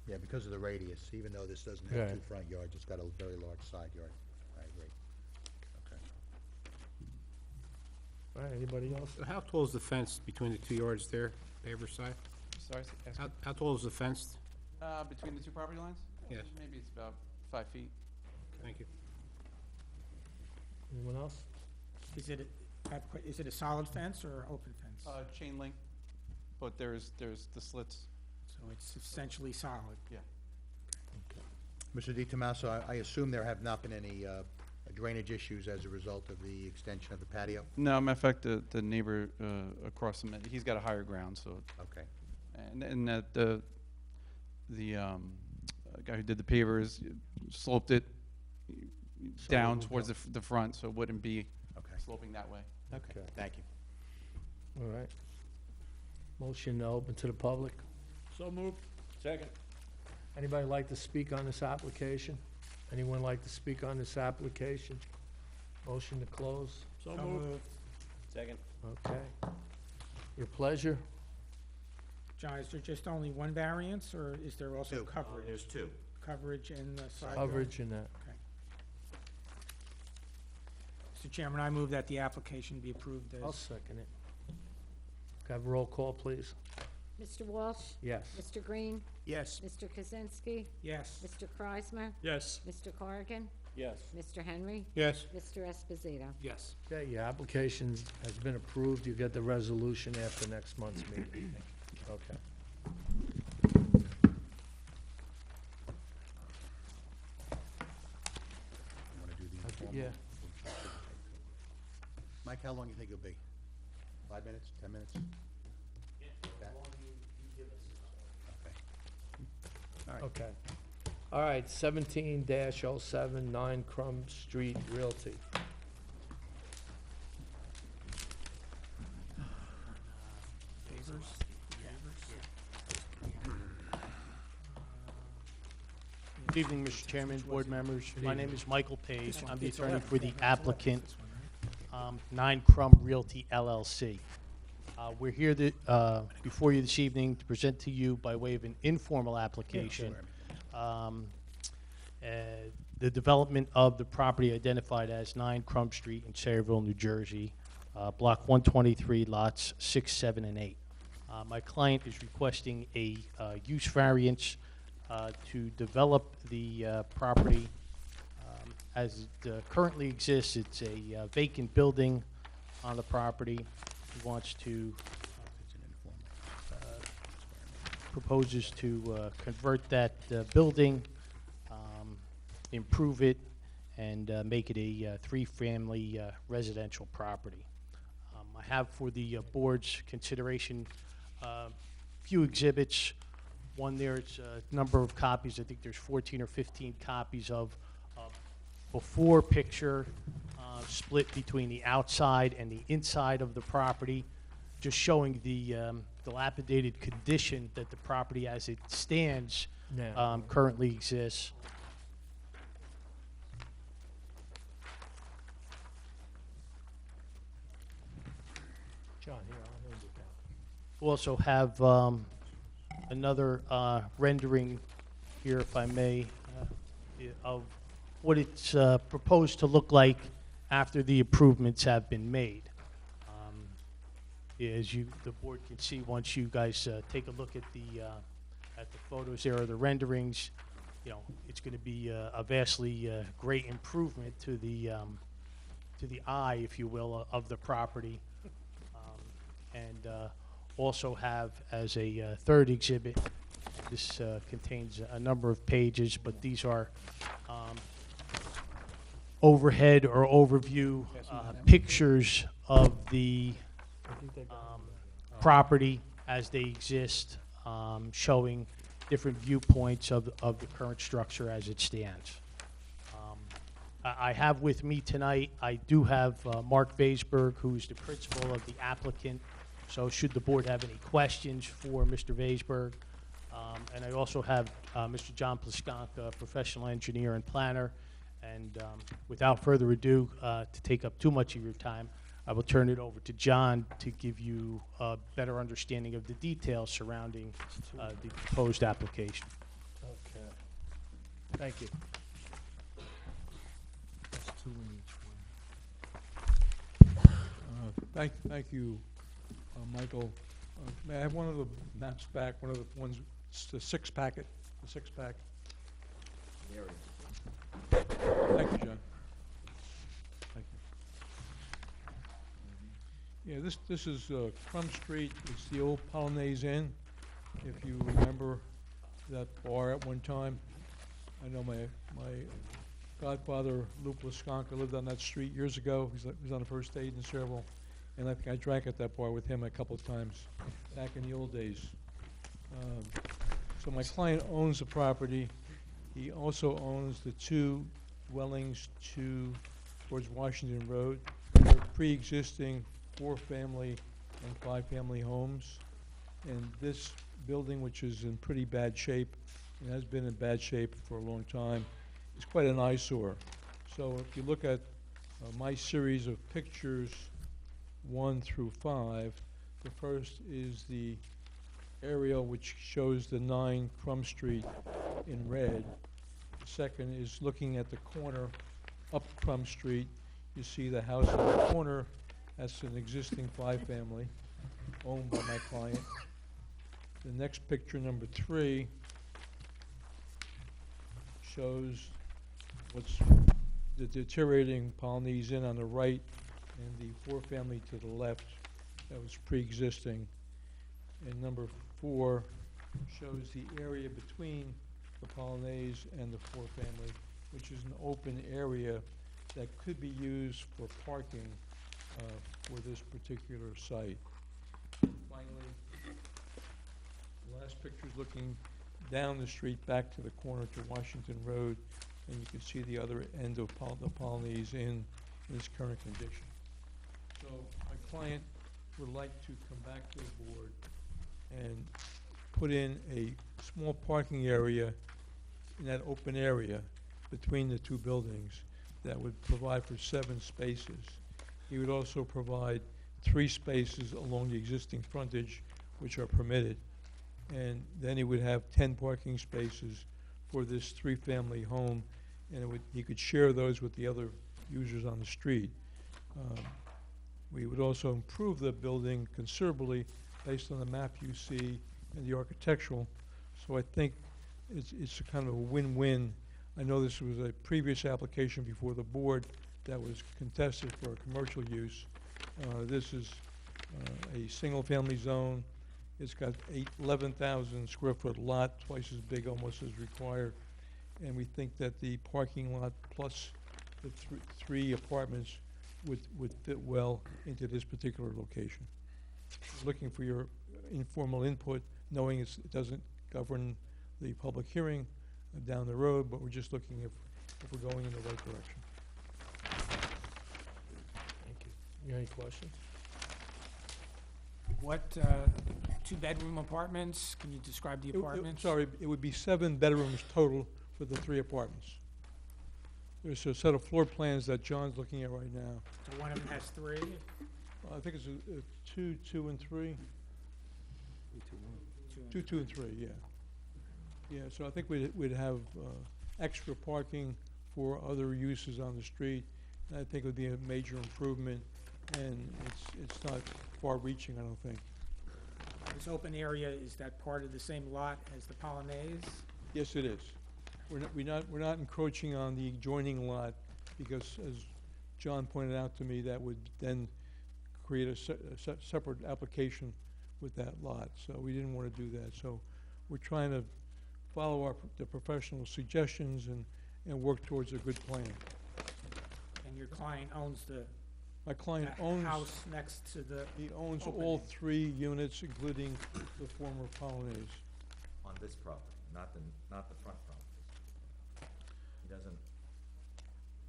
Yeah, because of the radius, even though this doesn't have Right. 2 front yards, it's got a very large side yard. I agree. Okay. All right, anybody else? How tall is the fence between the 2 yards there, paver side? Sorry, ask me. How tall is the fence? Between the 2 property lines? Yes. Maybe it's about 5 feet. Thank you. Anyone else? Is it a solid fence or open fence? Chain link, but there's the slits. So it's essentially solid? Yeah. Mr. Di Tommaso, I assume there have not been any drainage issues as a result of the extension of the patio? No, matter of fact, the neighbor across from it, he's got a higher ground, so. Okay. And the guy who did the pavers sloped it down towards the front, so it wouldn't be sloping that way. Okay, thank you. All right. Motion to open to the public. So moved. Second. Anybody like to speak on this application? Anyone like to speak on this application? Motion to close. So moved. Second. Okay. Your pleasure. John, is there just only one variance, or is there also 2. coverage? There's 2. Coverage in the side yard? Coverage in that. Okay. Mr. Chairman, I move that the application be approved as... I'll second it. Can I have a roll call, please? Mr. Walsh? Yes. Mr. Green? Yes. Mr. Kaczynski? Yes. Mr. Kreismer? Yes. Mr. Corrigan? Yes. Mr. Henry? Yes. Mr. Esposito? Yes. Okay, your application has been approved. You get the resolution after next month's meeting. Okay. You want to do the informal? Yeah. Mike, how long you think it'll be? 5 minutes, 10 minutes? Okay. Okay. All right. Okay. All right, 17-07, 9 Crum Street Realty. Good evening, Mr. Chairman, board members. Good My evening. name is Michael Page. This one, I'm the it's attorney 11. for the Yeah, it's 11, applicant, this one, right? 9 Crum Realty LLC. We're here before you this evening to present to you by way of an informal application the development of the property identified as 9 Crum Street in Sayreville, New Jersey, Block 123, lots 6, 7, and 8. My client is requesting a use variance to develop the property as it currently exists. It's a vacant building on the property. He wants to, proposes to convert that building, improve it, and make it a 3-family residential property. I have for the board's consideration a few exhibits. One, there's a number of copies. I think there's 14 or 15 copies of before picture split between the outside and the inside of the property, just showing the dilapidated condition that the property as it stands Now. currently exists. John, here, I'll hand it down. We also have another rendering here, if I may, of what it's proposed to look like after the improvements have been made. As the board can see, once you guys take a look at the photos there, or the renderings, you know, it's going to be a vastly great improvement to the eye, if you will, of the property. And also have as a third exhibit, this contains a number of pages, but these are overhead or overview pictures of the property as they exist, showing different viewpoints of the current structure as it stands. I have with me tonight, I do have Mark Vaisberg, who's the principal of the applicant. So should the board have any questions for Mr. Vaisberg? And I also have Mr. John Plaskanka, professional engineer and planner. And without further ado, to take up too much of your time, I will turn it over to John to give you a better understanding of the details surrounding the proposed application. Okay. Thank you. That's two in each one. Thank you, Michael. May I have one of the maps back, one of the ones, the six-pack? There it is. Thank you, John. Thank you. Yeah, this is Crum Street. It's the old Polonaise Inn. If you remember that bar at one time. I know my godfather, Lou Plaskanka, lived on that street years ago. He was on the first date in Sayreville. And I think I drank at that bar with him a couple of times back in the old days. So my client owns the property. He also owns the two dwellings towards Washington Road. They're pre-existing 4-family and 5-family homes. And this building, which is in pretty bad shape, and has been in bad shape for a long time, is quite an eyesore. So if you look at my series of pictures, 1 through 5, the first is the aerial which shows the 9 Crum Street in red. The second is looking at the corner up Crum Street. You see the house on the corner. That's an existing 5-family owned by my client. The next picture, number 3, shows what's the deteriorating Polonaise Inn on the right and the 4-family to the left that was pre-existing. And number 4 shows the area between the Polonaise and the 4-family, which is an open area that could be used for parking for this particular site. Finally, the last picture is looking down the street back to the corner to Washington Road, and you can see the other end of the Polonaise in its current condition. So my client would like to come back to the board and put in a small parking area in that open area between the two buildings that would provide for 7 spaces. He would also provide 3 spaces along the existing frontage, which are permitted. And then he would have 10 parking spaces for this 3-family home, and he could share those with the other users on the street. We would also improve the building considerably based on the map you see and the architectural. So I think it's a kind of a win-win. I know this was a previous application before the board that was contested for a commercial use. This is a single-family zone. It's got 11,000 square foot lot, twice as big almost as required. And we think that the parking lot plus the 3 apartments would fit well into this particular location. Looking for your informal input, knowing it doesn't govern the public hearing down the road, but we're just looking if we're going in the right direction. Thank you. You have any questions? What, two-bedroom apartments? Can you describe the It- it- apartments? Sorry, it would be 7 bedrooms total for the 3 apartments. There's a set of floor plans that John's looking at right now. So one of them has 3? I think it's a 2, 2, and 3. 2, 2, and 3, yeah. Yeah, so I think we'd have extra parking for other uses on the street. And I think it would be a major improvement, and it's not far-reaching, I don't think. This open area, is that part of the same lot as the Polonaise? Yes, it is. We're not encroaching on the adjoining lot, because as John pointed out to me, that would then create a separate application with that lot, so we didn't want to do that. So we're trying to follow the professional suggestions and work towards a good plan. And your client owns the My client the owns, house next to the he owns all opening. 3 units, including the former Polonaise. On this property, not the front property. He doesn't,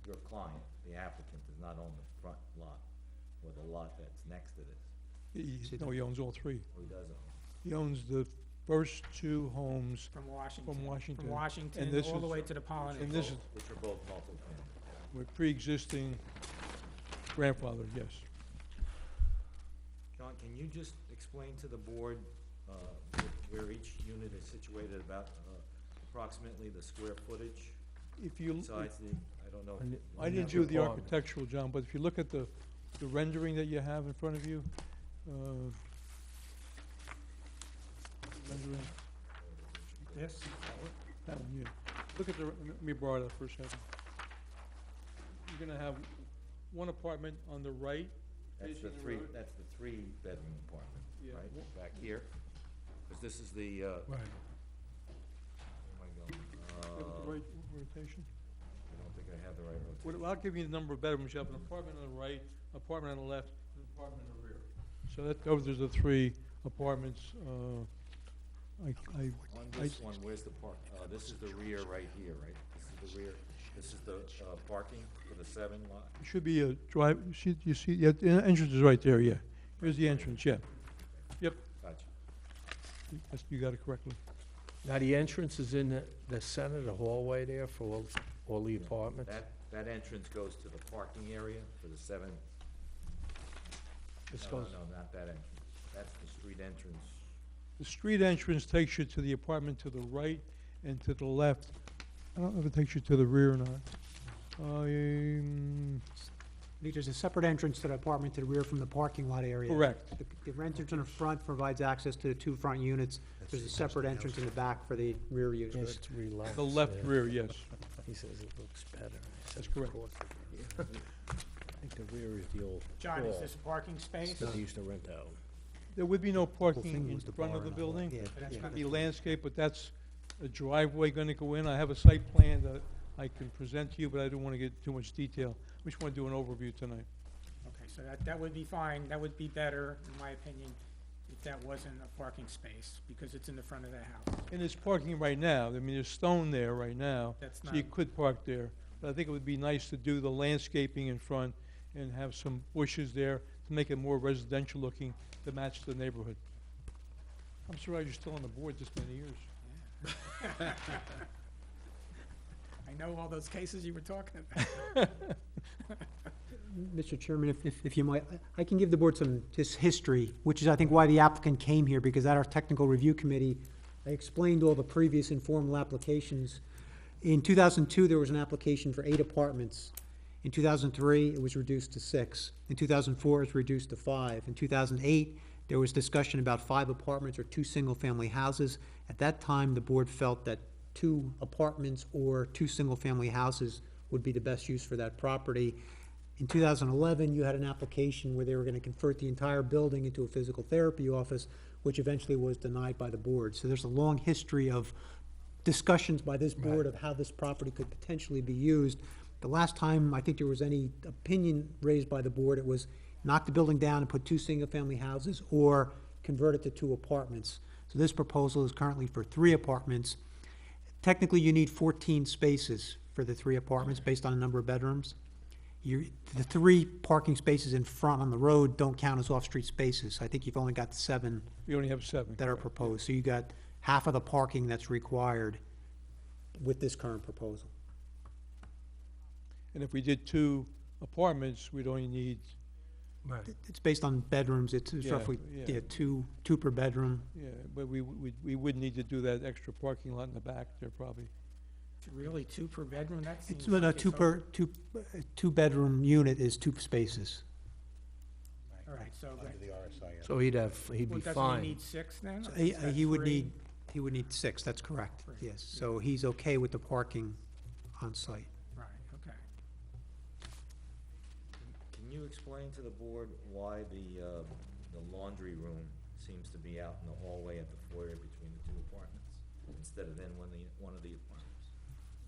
your client, the applicant, does not own the front lot or the lot that's next to this. No, he owns all 3. Oh, he does own. He owns the first 2 homes From Washington. from Washington. From Washington, and this all the is- way to the Polonaise. And this is Which are both multi-family. with pre-existing grandfather, yes. John, can you just explain to the board where each unit is situated, about approximately the square footage? If you, Besides the, I don't know. I didn't do the architectural, John, but if you look at the rendering that you have in front of you, rendering, This? that one, yeah. Look at the, let me borrow that for a second. You're gonna have one apartment on the right. That's the facing the three, road. that's the 3-bedroom apartment, Yeah. right, back here? Because this is the, Right. where am I going? Look at the right rotation. I don't think I have the right rotation. Well, I'll give you the number of bedrooms. You have an apartment on the right, apartment on the left, and an apartment in the rear. So those are the 3 apartments. On this one, where's the park? This is the rear right here, right? This is the rear, this is the parking for the 7 lot? Should be a drive, you see, yeah, the entrance is right there, yeah. Here's the entrance, yeah. Yep, Gotcha. you got it correctly. Now, the entrance is in the center, the hallway there for all the apartments? That entrance goes to the parking area for the 7. This No, goes, no, not that entrance. That's the street entrance. The street entrance takes you to the apartment to the right and to the left. I don't know if it takes you to the rear or not. There's a separate entrance to the apartment to the rear from the parking lot area. Correct. The entrance in the front provides access to the 2 front units. There's a separate entrance in the back for the rear use. There's 3 lots. The left there. rear, yes. He says it looks better. That's correct. I think the rear is the old John, is hall this a parking space? that they used to rent out. There would be no parking thing in was the front of bar the and all that. building. Yeah, But that's yeah. gonna Be landscape, but that's a driveway gonna go in. I have a site plan that I can present to you, but I don't wanna get too much detail. I just wanna do an overview tonight. Okay, so that would be fine, that would be better, in my opinion, if that wasn't a parking space, because it's in the front of the house. And there's parking right now. I mean, there's stone there right now. That's So you not- could park there. But I think it would be nice to do the landscaping in front and have some bushes there to make it more residential looking to match the neighborhood. I'm surprised you're still on the board this many years. I know all those cases you were talking about. Mr. Chairman, if you might, I can give the board some just history, which is, I think, why the applicant came here, because at our technical review committee, I explained all the previous informal applications. In 2002, there was an application for 8 apartments. In 2003, it was reduced to 6. In 2004, it was reduced to 5. In 2008, there was discussion about 5 apartments or 2 single-family houses. At that time, the board felt that 2 apartments or 2 single-family houses would be the best use for that property. In 2011, you had an application where they were going to convert the entire building into a physical therapy office, which eventually was denied by the board. So there's a long history of discussions by this board of how this property could potentially be used. The last time I think there was any opinion raised by the board, it was knock the building down and put 2 single-family houses or convert it to 2 apartments. So this proposal is currently for 3 apartments. Technically, you need 14 spaces for the 3 apartments based on the number of bedrooms. the 3 parking spaces in front on the road don't count as off-street spaces. I think you've only got 7 We only have 7. that are proposed. So you got half of the parking that's required with this current proposal. And if we did 2 apartments, we'd only need, It's based on bedrooms, it's Yeah, roughly, yeah. 2 per bedroom. yeah, but we wouldn't need to do that extra parking lot in the back there probably. Really, 2 per bedroom? That seems It's, well, no, like 2 it's per, 2-bedroom unit is 2 spaces. All right, so, So he'd be well, doesn't fine. he need 6 then? So Or is that he would 3? he would need 6, that's correct, 3, yes. So he's okay with the parking on site. Right, okay. Can you explain to the board why the laundry room seems to be out in the hallway at the foyer between the 2 apartments, instead of in one of the apartments?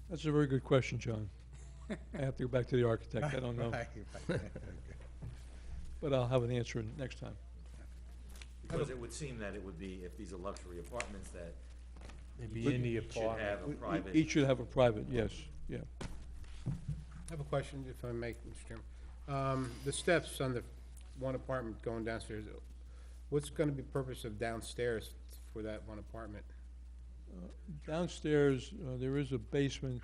That's a very good question, John. I have to go back to the architect, I don't know. But I'll have an answer next time. Because it would seem that it would be, if these are luxury apartments, that They'd be in the each should have a private. Each should have a private, yes, yeah. I have a question, if I may, Mr. Chairman. The steps on the one apartment going downstairs, what's gonna be the purpose of downstairs for that one apartment? Downstairs, there is a basement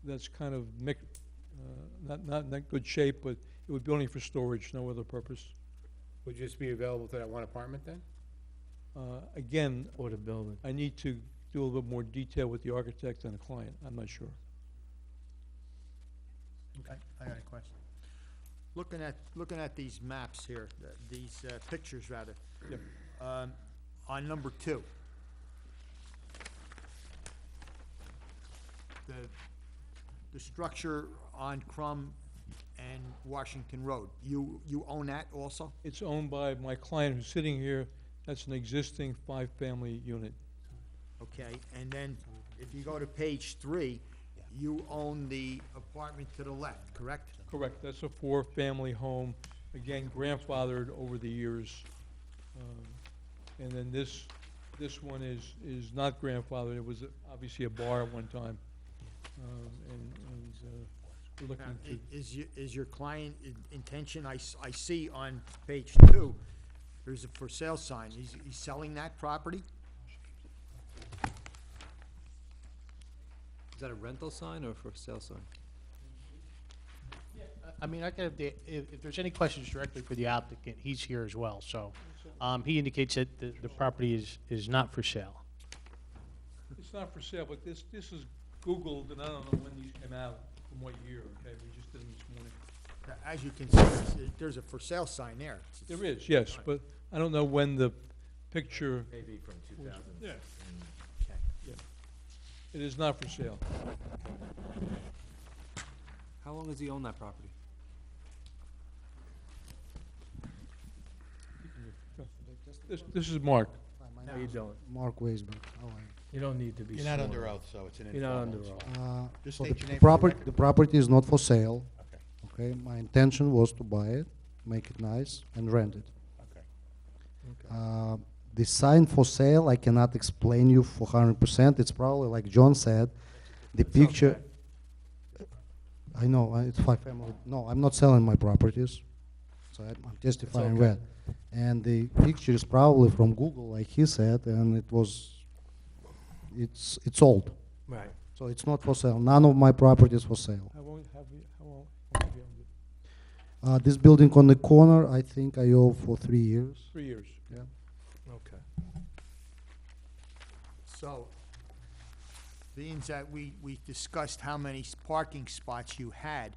that's kind of not in that good shape, but it would be only for storage, no other purpose. Would just be available to that one apartment then? Again, Or the building. I need to do a little bit more detail with the architect and the client, I'm not sure. I got a question. Looking at these maps here, these pictures rather, Yep. on number 2, the structure on Crum and Washington Road, you own that also? It's owned by my client who's sitting here, that's an existing 5-family unit. Okay, and then if you go to page 3, you own the apartment to the left, correct? Correct, that's a 4-family home, again grandfathered over the years. And then this one is not grandfathered, it was obviously a bar at one time. And we're looking to, Is your client intention, I see on page 2, there's a for sale sign, he's selling that property? Is that a rental sign or for sale sign? I mean, if there's any questions directly for the applicant, he's here as well, so. He indicates that the property is not for sale. it's not for sale, but this is Googled, and I don't know when these came out, from what year, okay, we just did them this morning. As you can see, there's a for sale sign there. There is, yes, but I don't know when the picture, Maybe from 2000. Yeah. it is not for sale. How long has he owned that property? This is Mark. How you doing? Mark Weisberg, how are you? You don't need to be You're not sworn. under oath, so it's an You're not informal. under oath. Just So state your name. the property is not for sale. Okay, my intention was to buy it, make it nice, and rent it. The sign for sale, I cannot explain you for 100%. It's probably like John said, the picture. I know, it's 5-family. No, I'm not selling my properties, so I'm testifying okay. red. And the picture is probably from Google, like he said, and it's old. Right. So it's not for sale. None of my property is for sale. How long have you owned it? This building on the corner, I think I owe for 3 years. 3 years. Yeah. Okay. So, being that we discussed how many parking spots you had,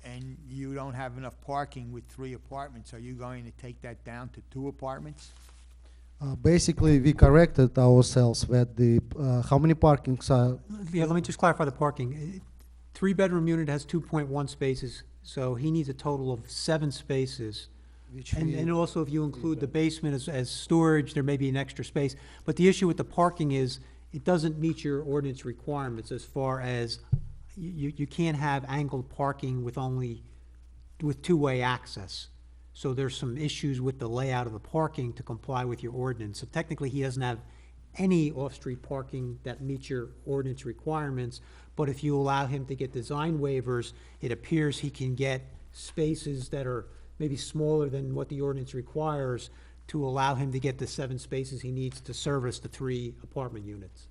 and you don't have enough parking with 3 apartments, are you going to take that down to 2 apartments? Basically, we corrected ourselves that how many parkings are, Yeah, let me just clarify the parking. 3-bedroom unit has 2.1 spaces, so he needs a total of 7 spaces. which And, we, and also, if you include the basement as storage, there may be an extra space. But the issue with the parking is, it doesn't meet your ordinance requirements as far as, you can't have angled parking with with 2-way access. So there's some issues with the layout of the parking to comply with your ordinance. So technically, he doesn't have any off-street parking that meets your ordinance requirements. But if you allow him to get design waivers, it appears he can get spaces that are maybe smaller than what the ordinance requires to allow him to get the 7 spaces he needs to service the 3 apartment units.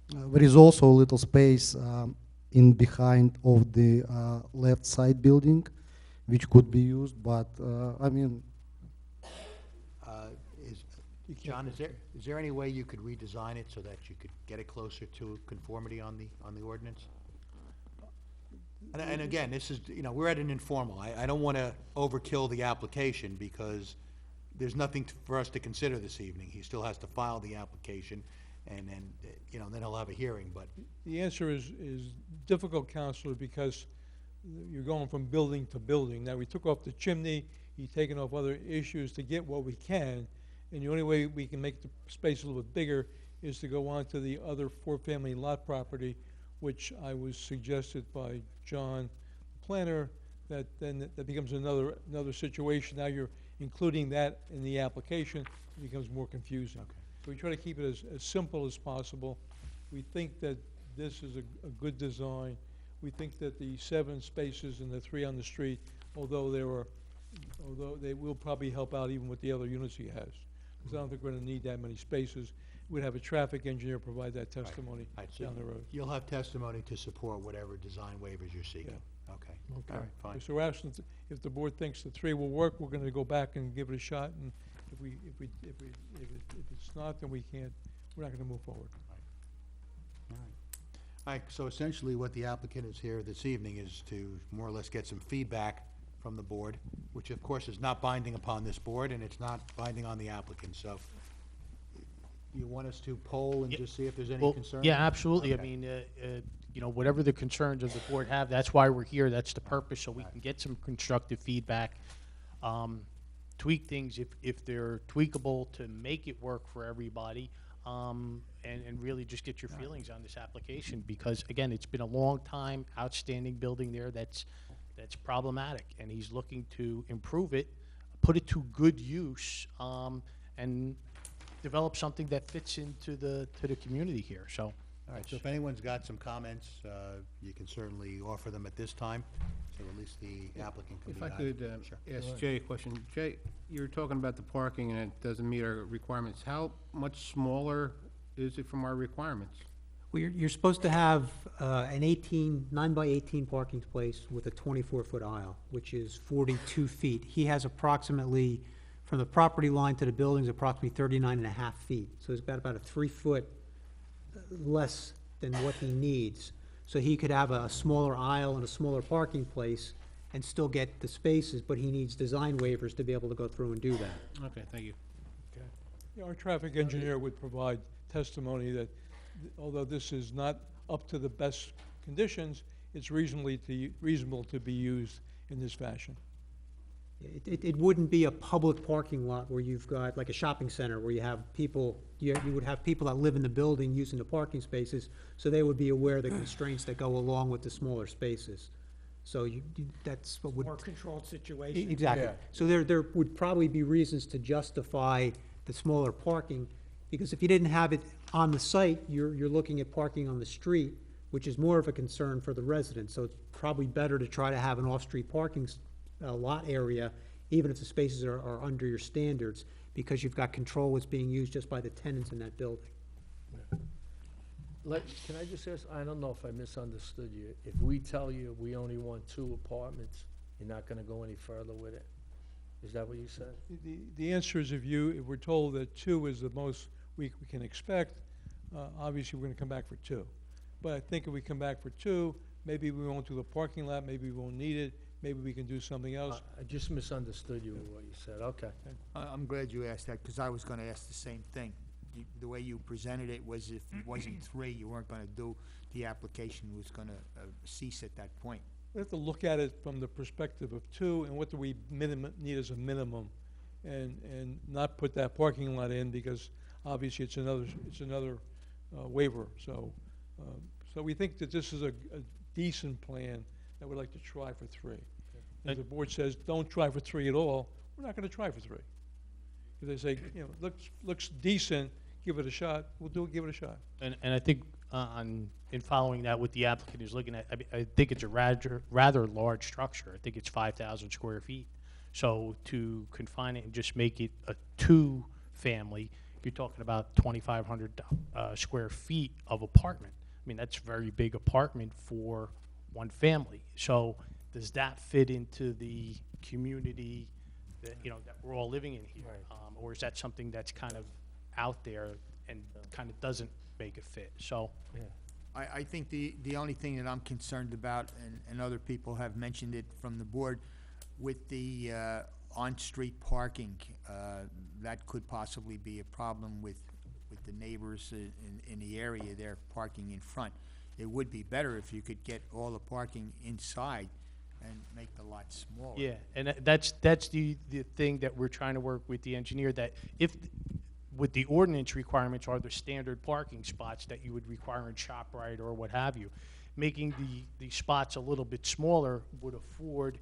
There is also a little space in behind of the left side building, which could be used, but I mean, John, is there any way you could redesign it so that you could get it closer to conformity on the ordinance? And again, this is, we're at an informal. I don't want to overkill the application because there's nothing for us to consider this evening. He still has to file the application, and then, then he'll have a hearing, but. The answer is difficult, Counselor, because you're going from building to building. Now, we took off the chimney, he's taken off other issues to get what we can, and the only way we can make the space a little bit bigger is to go on to the other 4-family lot property, which I was suggested by John, the planner, that then that becomes another situation. Now you're including that in the application, it becomes more confusing. Okay. So we try to keep it as simple as possible. We think that this is a good design. We think that the 7 spaces and the 3 on the street, although they will probably help out even with the other units he has. Because I don't think we're gonna need that many spaces. We'd have a traffic engineer provide that testimony So down the road. You'll have testimony to support whatever design waivers you're seeking? Okay. All right, fine. So we're asking, if the board thinks the 3 will work, we're gonna go back and give it a shot, and if it's not, then we're not gonna move forward. All right, so essentially what the applicant is here this evening is to more or less get some feedback from the board, which of course is not binding upon this board, and it's not binding on the applicant, so you want us to poll and just see if there's any Well, concern? yeah, absolutely. Okay. I mean, whatever the concerns of the board have, that's why we're here. That's the purpose, so we can get some constructive feedback. Tweak things if they're tweakable to make it work for everybody, and really just get your feelings on this application. Because, again, it's been a long time, outstanding building there that's problematic, and he's looking to improve it, put it to good use, and develop something that fits into the community here, so. All right, so if anyone's got some comments, you can certainly offer them at this time, so at least the applicant can be If I guided. could Sure. ask Jay a question. Jay, you're talking about the parking and it doesn't meet our requirements. How much smaller is it from our requirements? Well, you're supposed to have an 9 by 18 parking space with a 24-foot aisle, which is 42 feet. He has approximately, from the property line to the buildings, approximately 39 and a half feet. So he's got about a 3-foot less than what he needs. So he could have a smaller aisle and a smaller parking place and still get the spaces, but he needs design waivers to be able to go through and do that. Okay, thank you. Yeah, our traffic engineer would provide testimony that although this is not up to the best conditions, it's reasonable to be used in this fashion. It wouldn't be a public parking lot where you've got, like a shopping center, where you have people, you would have people that live in the building using the parking spaces, so they would be aware of the constraints that go along with the smaller spaces. So that's what would. More controlled situation. Exactly. Yeah. So there would probably be reasons to justify the smaller parking, because if you didn't have it on the site, you're looking at parking on the street, which is more of a concern for the residents. So it's probably better to try to have an off-street parking lot area, even if the spaces are under your standards, because you've got control what's being used just by the tenants in that building. Can I just ask, I don't know if I misunderstood you. If we tell you we only want 2 apartments, you're not gonna go any further with it? Is that what you said? The answer is if we're told that 2 is the most we can expect, obviously we're gonna come back for 2. But I think if we come back for 2, maybe we won't do the parking lot, maybe we won't need it, maybe we can do something else. I just misunderstood you with what you said, okay. I'm glad you asked that, because I was gonna ask the same thing. The way you presented it was if it wasn't 3, you weren't gonna do, the application was gonna cease at that point. We have to look at it from the perspective of 2, and what do we need as a minimum, and not put that parking lot in, because obviously it's another waiver. So we think that this is a decent plan that we'd like to try for 3. If the board says, don't try for 3 at all, we're not gonna try for 3. If they say, looks decent, give it a shot, give it a shot. And I think in following that, what the applicant is looking at, I think it's a rather large structure. I think it's 5,000 square feet. So to confine it and just make it a two-family, you're talking about 2,500 square feet of apartment. I mean, that's a very big apartment for one family. So does that fit into the community that, you know, that we're all living in here? Or is that something that's kind of out there and kind of doesn't make it fit? So, I think the only thing that I'm concerned about, and other people have mentioned it from the board, with the on-street parking, that could possibly be a problem with the neighbors in the area there parking in front. It would be better if you could get all the parking inside and make the lot smaller. yeah, and that's the thing that we're trying to work with the engineer, that if, with the ordinance requirements are the standard parking spots that you would require in ShopRite or what have you. Making the spots a little bit smaller would afford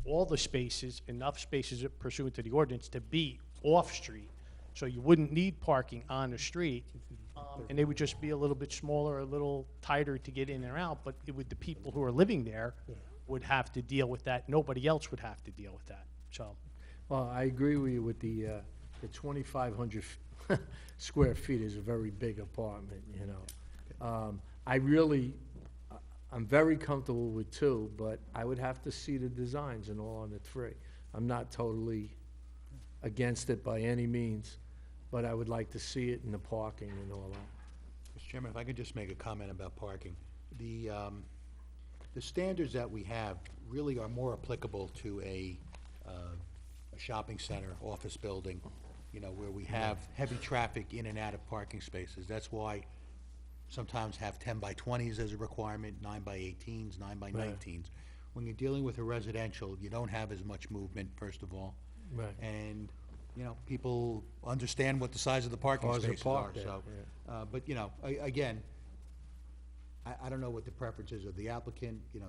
all the spaces, enough spaces pursuant to the ordinance to be off-street. So you wouldn't need parking on the street, and they would just be a little bit smaller, a little tighter to get in and out, but it would, the people who are living there would have to deal with that. Nobody else would have to deal with that, so. Well, I agree with you with the 2,500 square feet is a very big apartment, you know. I'm very comfortable with two, but I would have to see the designs and all on the three. I'm not totally against it by any means, but I would like to see it in the parking and all that. Mr. Chairman, if I could just make a comment about parking. The standards that we have really are more applicable to a shopping center, office building, you know, where we have heavy traffic in and out of parking spaces. That's why sometimes have 10 by 20s as a requirement, 9 by 18s, 9 by 19s. When you're dealing with a residential, you don't have as much movement, first of all. Right. And, you know, people understand what the size of the parking Cars are spaces are, parked there, so. But, you know, again, I don't know what the preferences of the applicant, you know,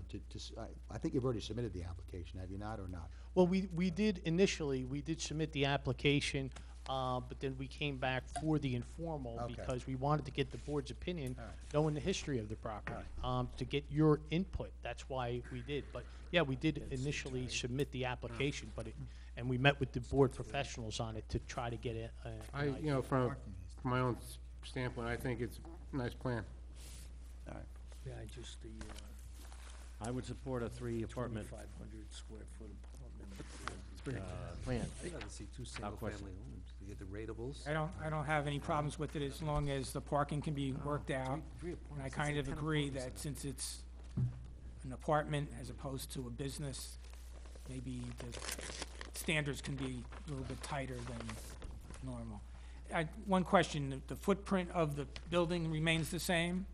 I think you've already submitted the application, have you not, or not? Well, we did initially, we did submit the application, but then we came back for the informal Okay. because we wanted to get the board's opinion, All right. knowing the history of the property, to get your input. That's why we did. But, yeah, we did initially submit the application, but and we met with the board professionals on it to try to get You know, from my own standpoint, I think it's a nice plan. All right. Yeah, I would support a 3-apartment 2,500 square foot apartment. plan. I'd rather see two single-family homes, to get the ratables. I don't have any problems with it as long as the parking can be worked out. three And I apartments, kind that's of like 10 agree apartments. that since it's an apartment as opposed to a business, maybe the standards can be a little bit tighter than normal. One question, the footprint of the building remains the same?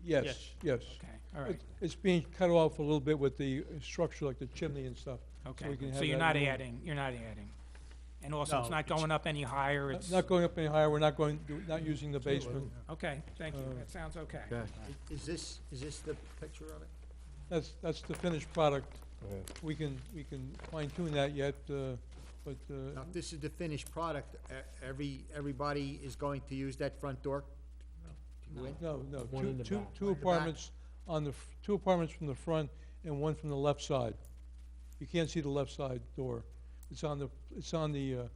Yes, yes. Okay, all right. It's being cut off a little bit with the structure, like the chimney and stuff. Okay, we can so have you're that not room. adding, you're not adding. And also, it's No, not going up any higher, it's, Not going up any higher, we're not using the basement. okay, thank you, that sounds okay. Is this the picture of it? That's the finished product. We can fine tune that yet, but, Now, if this is the finished product, everybody is going to use that front door? to go in? no, One in the back. two apartments two apartments from the front and one from the left side. You can't see the left side door. It's on the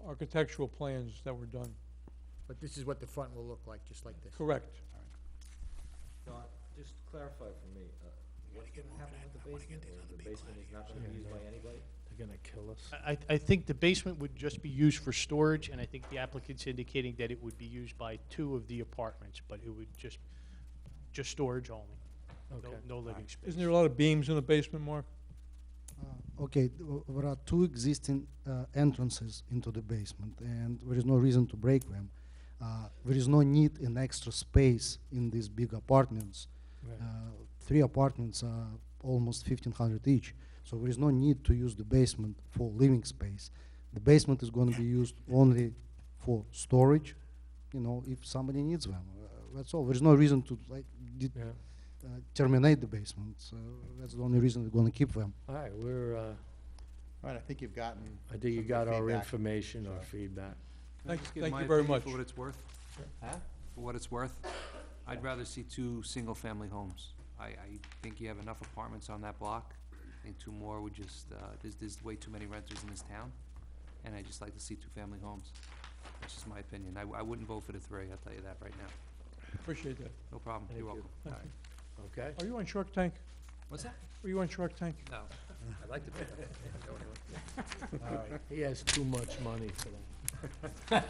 architectural plans that were done. But this is what the front will look like, just like this? Correct. Don, just clarify for me, what's gonna happen with the basement, or the basement is not gonna be used by anybody? They're gonna kill us. I think the basement would just be used for storage, and I think the applicant's indicating that it would be used by 2 of the apartments, but it would just storage only. Okay. No living space. Isn't there a lot of beams in the basement, Mark? Okay, there are 2 existing entrances into the basement, and there is no reason to break them. There is no need in extra space in these big apartments. 3 apartments are almost 1,500 each, so there is no need to use the basement for living space. The basement is going to be used only for storage, you know, if somebody needs them. That's all. There is no reason to terminate the basement. So that's the only reason we're going to keep them. All right, All right, I think you've gotten. I think you some got good our feedback. information, our feedback. Thank Just give you my very opinion much. For what it's worth. Huh? for what it's worth. I'd rather see 2 single-family homes. I think you have enough apartments on that block. I think 2 more would just, there's way too many renters in this town, and I'd just like to see 2-family homes. That's just my opinion. I wouldn't vote for the 3, I'll tell you that right now. Appreciate that. No problem, Thank you're you. welcome. Okay? Are you on Shark Tank? What's that? Were you on Shark Tank? No, I'd like to be. All right, he has too much money for that.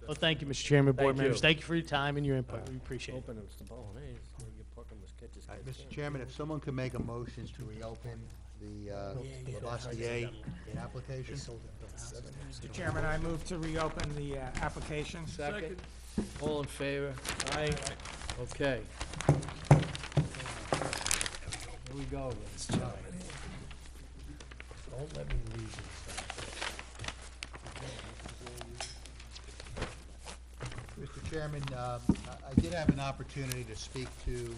Well, thank you, Mr. Chairman, board Thank members. you. Thank you for your time and your input. We appreciate it. Hoping it was the bolognese, where you park 'em as catches All right, catch Mr. can. Chairman, if someone could make a motion to reopen the Lavoisier application? Mr. Chairman, I move to reopen the application. Second. All in favor? Aye. Okay. Here we go again. Don't let me lose this. Mr. Chairman, I did have an opportunity to speak to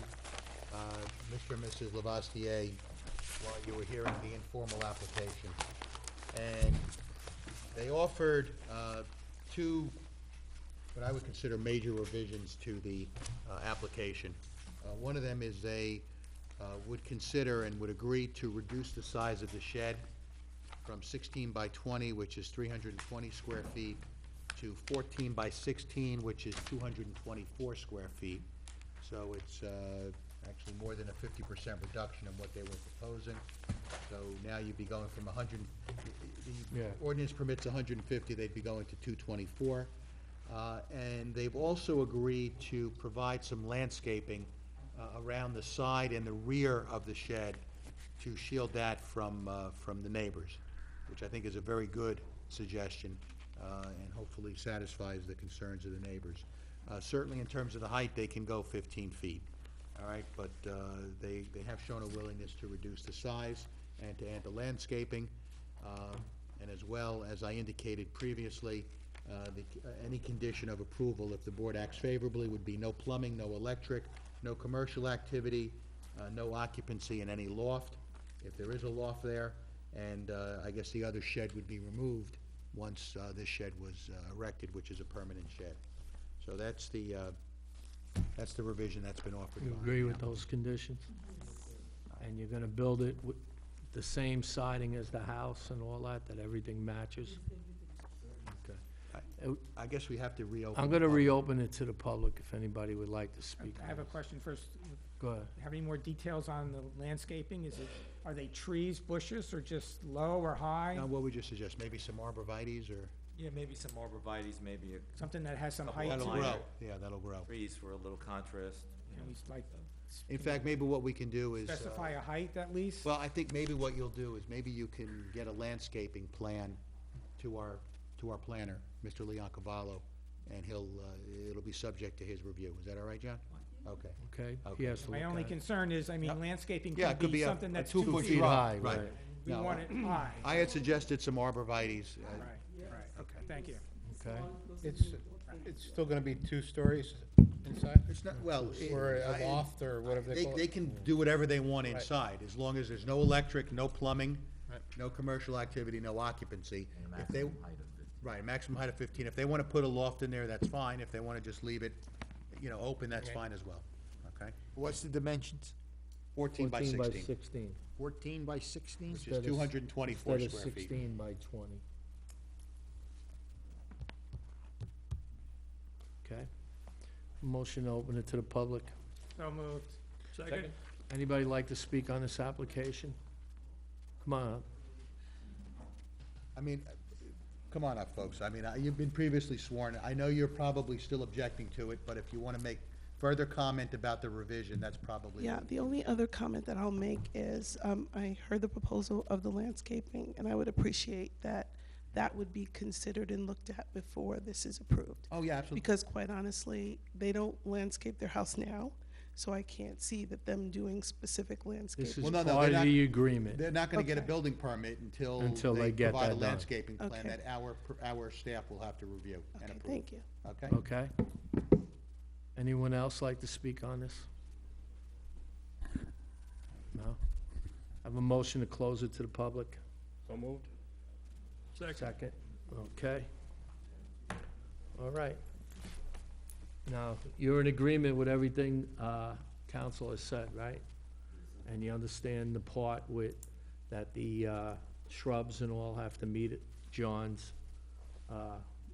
Mr. and Mrs. Lavoisier while you were hearing the informal application. And they offered 2, what I would consider major revisions to the application. One of them is they would consider and would agree to reduce the size of the shed from 16 by 20, which is 320 square feet, to 14 by 16, which is 224 square feet. So it's actually more than a 50% reduction in what they were proposing. So now you'd be going from 100, the Yeah. ordinance permits 150, they'd be going to 224. And they've also agreed to provide some landscaping around the side and the rear of the shed to shield that from the neighbors, which I think is a very good suggestion, and hopefully satisfies the concerns of the neighbors. Certainly in terms of the height, they can go 15 feet, all right? But they have shown a willingness to reduce the size and to add the landscaping. And as well, as I indicated previously, any condition of approval, if the board acts favorably, would be no plumbing, no electric, no commercial activity, no occupancy in any loft, if there is a loft there, and I guess the other shed would be removed once this shed was erected, which is a permanent shed. So that's the revision that's been offered. You by agree the with applicant. those conditions? And you're gonna build it with the same siding as the house and all that, that everything matches? Okay. I guess we have to reopen. I'm the gonna public. reopen it to the public if anybody would like to speak. I have a question first. Go ahead. Have any more details on the landscaping? Are they trees, bushes, or just low or high? Now, what would you suggest, maybe some arborvitae's or? Yeah, maybe some arborvitae's, maybe a Something that has some couple height of to That'll it? grow, minor yeah, that'll grow. trees for a little contrast. Can we like In fact, maybe what we can do is. specify a height at least? Well, I think maybe what you'll do is maybe you can get a landscaping plan to our planner, Mr. Leon Cavallo, and it'll be subject to his review. Is that all right, John? Okay. Okay? Okay. He has to My look only at it. concern is, Yeah. landscaping Yeah, it could be a something that's 2 2 foot feet feet high. high, Right. right. We No, want it high. I had suggested some arborvitae's. Right, okay, thank you. Okay? It's still gonna be 2 stories inside? It's not, well. Or a loft, or whatever they call it? They can do whatever they want Right. inside, as long as there's no electric, no plumbing, Right. no commercial activity, no occupancy. If they, height of it. right, maximum height of 15. If they want to put a loft in there, that's fine. If they want to just leave it, open, that's Okay. fine as well. Okay? What's the dimensions? 14 by 14 by 16, 16. 14 by 16? which Instead is of 224 Instead of square feet. 16 by 20. Okay? Motion to open it to the public. So moved. Second? Anybody like to speak on this application? Come on up. I mean, come on up, folks. I mean, you've been previously sworn. I know you're probably still objecting to it, but if you want to make further comment about the revision, that's probably. Yeah, the only other comment that I'll make is, I heard the proposal of the landscaping, and I would appreciate that would be considered and looked at before this is approved. Oh, yeah, absolutely. Because quite honestly, they don't landscape their house now, so I can't see that them doing specific landscaping. This is Well, no, part they're of not- the agreement. They're not going to get a Okay. building permit until Until they they get provide a that done. landscaping plan Okay. that our staff will have to review and Okay, approve. thank you. Okay? Okay? Anyone else like to speak on this? No? I have a motion to close it to the public. So moved? Second. Second. Okay. All right. Now, you're in agreement with everything council has said, right? And you understand the part with, that the shrubs and all have to meet it, John's,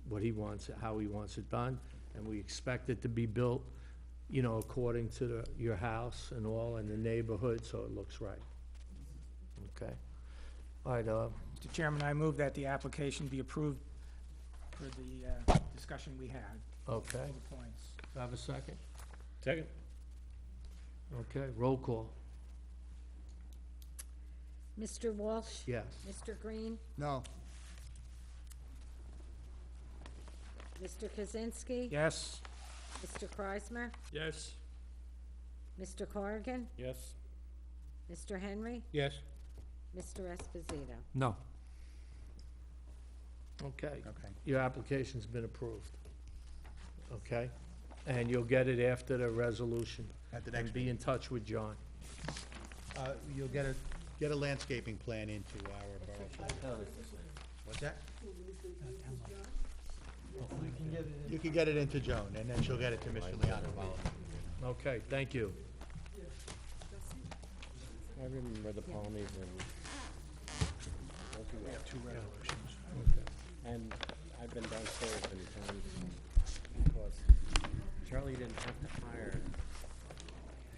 what he wants, how he wants it done, and we expect it to be built, you know, according to your house and all, and the neighborhood, so it looks right. Okay? All right, Mr. Chairman, I move that the application be approved for the discussion we had. okay. All the points. Do I have a second? Second. Okay, roll call. Mr. Walsh? Yes. Mr. Green? No. Mr. Kaczynski? Yes. Mr. Kreismer? Yes. Mr. Corrigan? Yes. Mr. Henry? Yes. Mr. Esposito? No. Okay. Okay. Your application's been approved. Okay? And you'll get it after the resolution. At the next And be in touch with John. You'll get a landscaping plan into our borough. What's that? You can get it into Joan, and then she'll get it to Mr. Leonard. Okay, thank you. I remember the Palmies We have two resolutions. and I've been downstairs many times because Charlie didn't have to hire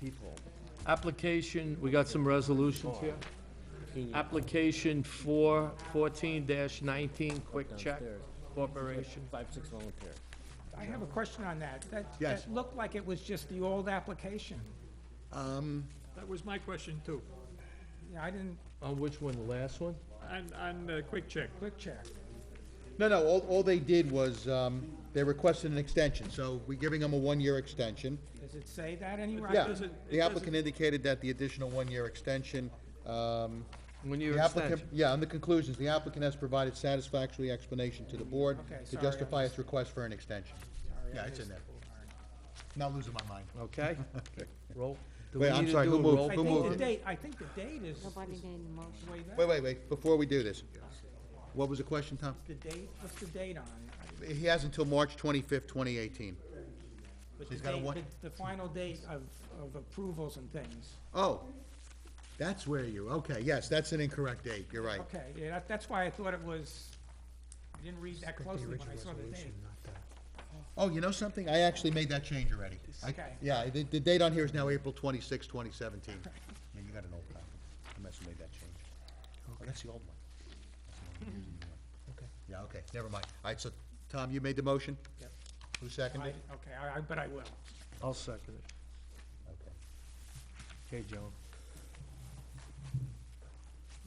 people. Application, we got some resolutions here. Application 14-19, Quick Check Downstairs. Corporation. 5-6 volunteers. I have a question on that. Yes. That looked like it was just the old application. That was my question too. Yeah, I didn't, On which one, the last one? On Quick Check. quick check. No, all they did was, they requested an extension, so we're giving them a one-year extension. Does it say that anywhere? Yeah, doesn't- the it applicant indicated that the additional one-year extension, One year the applicant, extension. yeah, on the conclusions, the applicant has provided satisfactory explanation to the board Okay, to sorry, I justify missed its request for an extension. Sorry, I Yeah, it's in missed there. it. All right. Not losing my mind. Okay? Roll. Do we Wait, I'm need to sorry, do who a moved? roll I Who call? think moved the it? date, I think the date is. Nobody is made the motion. way back. Wait, before we do this, what was the question, Tom? The date, what's the date on it? He has until March 25th, 2018. But He's the got a date- one- the final date of approvals and things. Oh, that's where you, okay, yes, that's an incorrect date, you're right. Okay, yeah, that's why I thought it was, I didn't read that closely when I saw the date. Oh, you know something? I actually made that change already. Okay. Yeah, the date on here is now April 26, 2017. Yeah, you got an old copy. I must have made that change. Oh, that's the old one. That's the one we're using now. Okay. Yeah, okay, never mind. All right, so, Tom, you made the motion? Yep. Who seconded? Okay, but I will. I'll second it. Okay. Okay, Joan?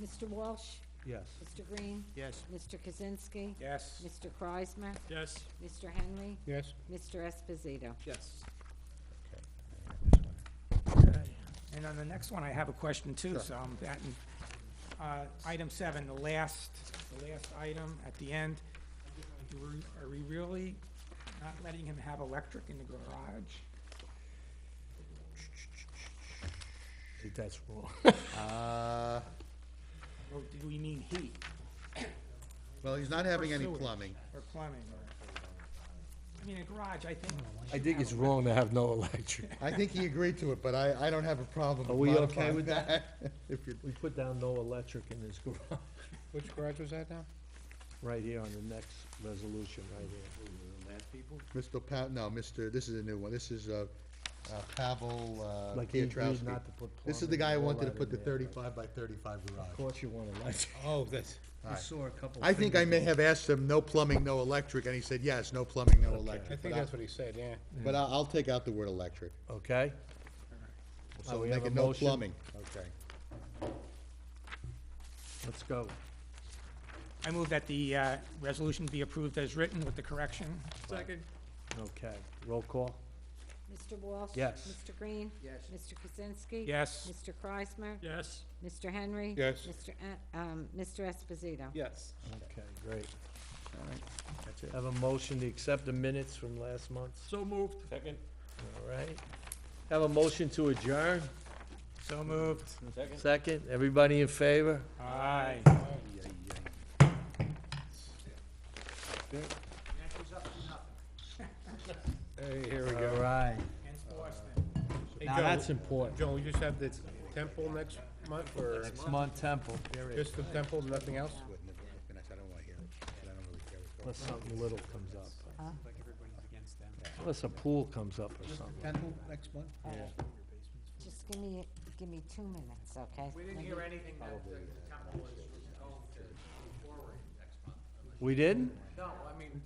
Mr. Walsh? Yes. Mr. Green? Yes. Mr. Kaczynski? Yes. Mr. Kreismer? Yes. Mr. Henry? Yes. Mr. Esposito? Yes. Okay. And on the next one, I have a question too, so I'm batting. Item 7, the last item at the end. Are we really not letting him have electric in the garage? I think that's wrong. Or do we mean heat? Well, he's not having Or any sewage? plumbing. Or plumbing, I mean, a garage, I think. I think it's wrong to have no electric. I think he agreed to it, but I don't have a problem Are we okay modifying with that? If you, We put down no electric in his garage, Which garage was that now? right here on the next resolution, right here. this is a new one. This is, Pavel, Like he agreed Pietrowski. not to put This is the plumbing guy who and all wanted to that put the in there. 35 by 35 Of garage. course you want electric. Oh, that's, I saw a couple. I think I may have asked him, no plumbing, no electric, and he said, yes, no plumbing, no I electric. think that's what he said, yeah. But I'll take out the word electric. Okay? So we make have it a no motion. plumbing. Okay. Let's go. I move that the resolution be approved as written with the correction. Second. Okay, roll call? Mr. Walsh? Yes. Mr. Green? Yes. Mr. Kaczynski? Yes. Mr. Kreismer? Yes. Mr. Henry? Yes. Mr. Esposito? Yes. Okay, great. All right, that's it. Have a motion to accept the minutes from last month? So moved. Second? All right. Have a motion to adjourn? So moved. Second? Second, everybody in favor? Aye. Hey, here we go. All right. Hey, Now Joe, that's important. Joe, we just have the temple next month, or Next month, Temple. just the temple, nothing else? Unless something little comes up. Huh? Unless a pool comes up or something. Temple next month? Just give me 2 minutes, okay? We didn't hear anything that the temple was going to move forward next month. We didn't? No, I mean,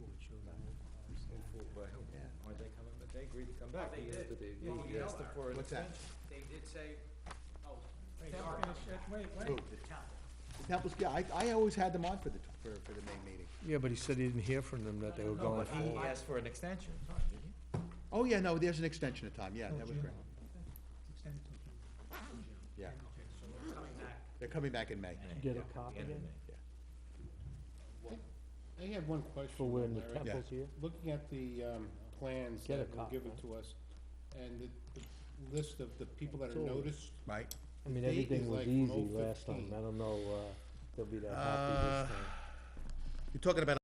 Aren't they coming, but they agreed to come back. they He did. asked if they- Well, he you know asked them that. for an What's that? extension. they did say, oh, Wait, they are coming. Who? The Temple's, yeah, I always had them on for the May meeting. Yeah, but he said he didn't hear from them that they were No, going but he forward. asked for an extension, did he? Oh, yeah, no, there's an extension of time, yeah, that was correct. Yeah, they're coming back in May. Get a copy End of then? May. I have one question. For when the Larry. temple's here? Looking at the plans Get a that were copy. given to us, and the list of the people that are It's all- noticed, Right. I mean, The date everything is was like easy from last time. 015. I don't know, they'll be that happy this time. You're talking about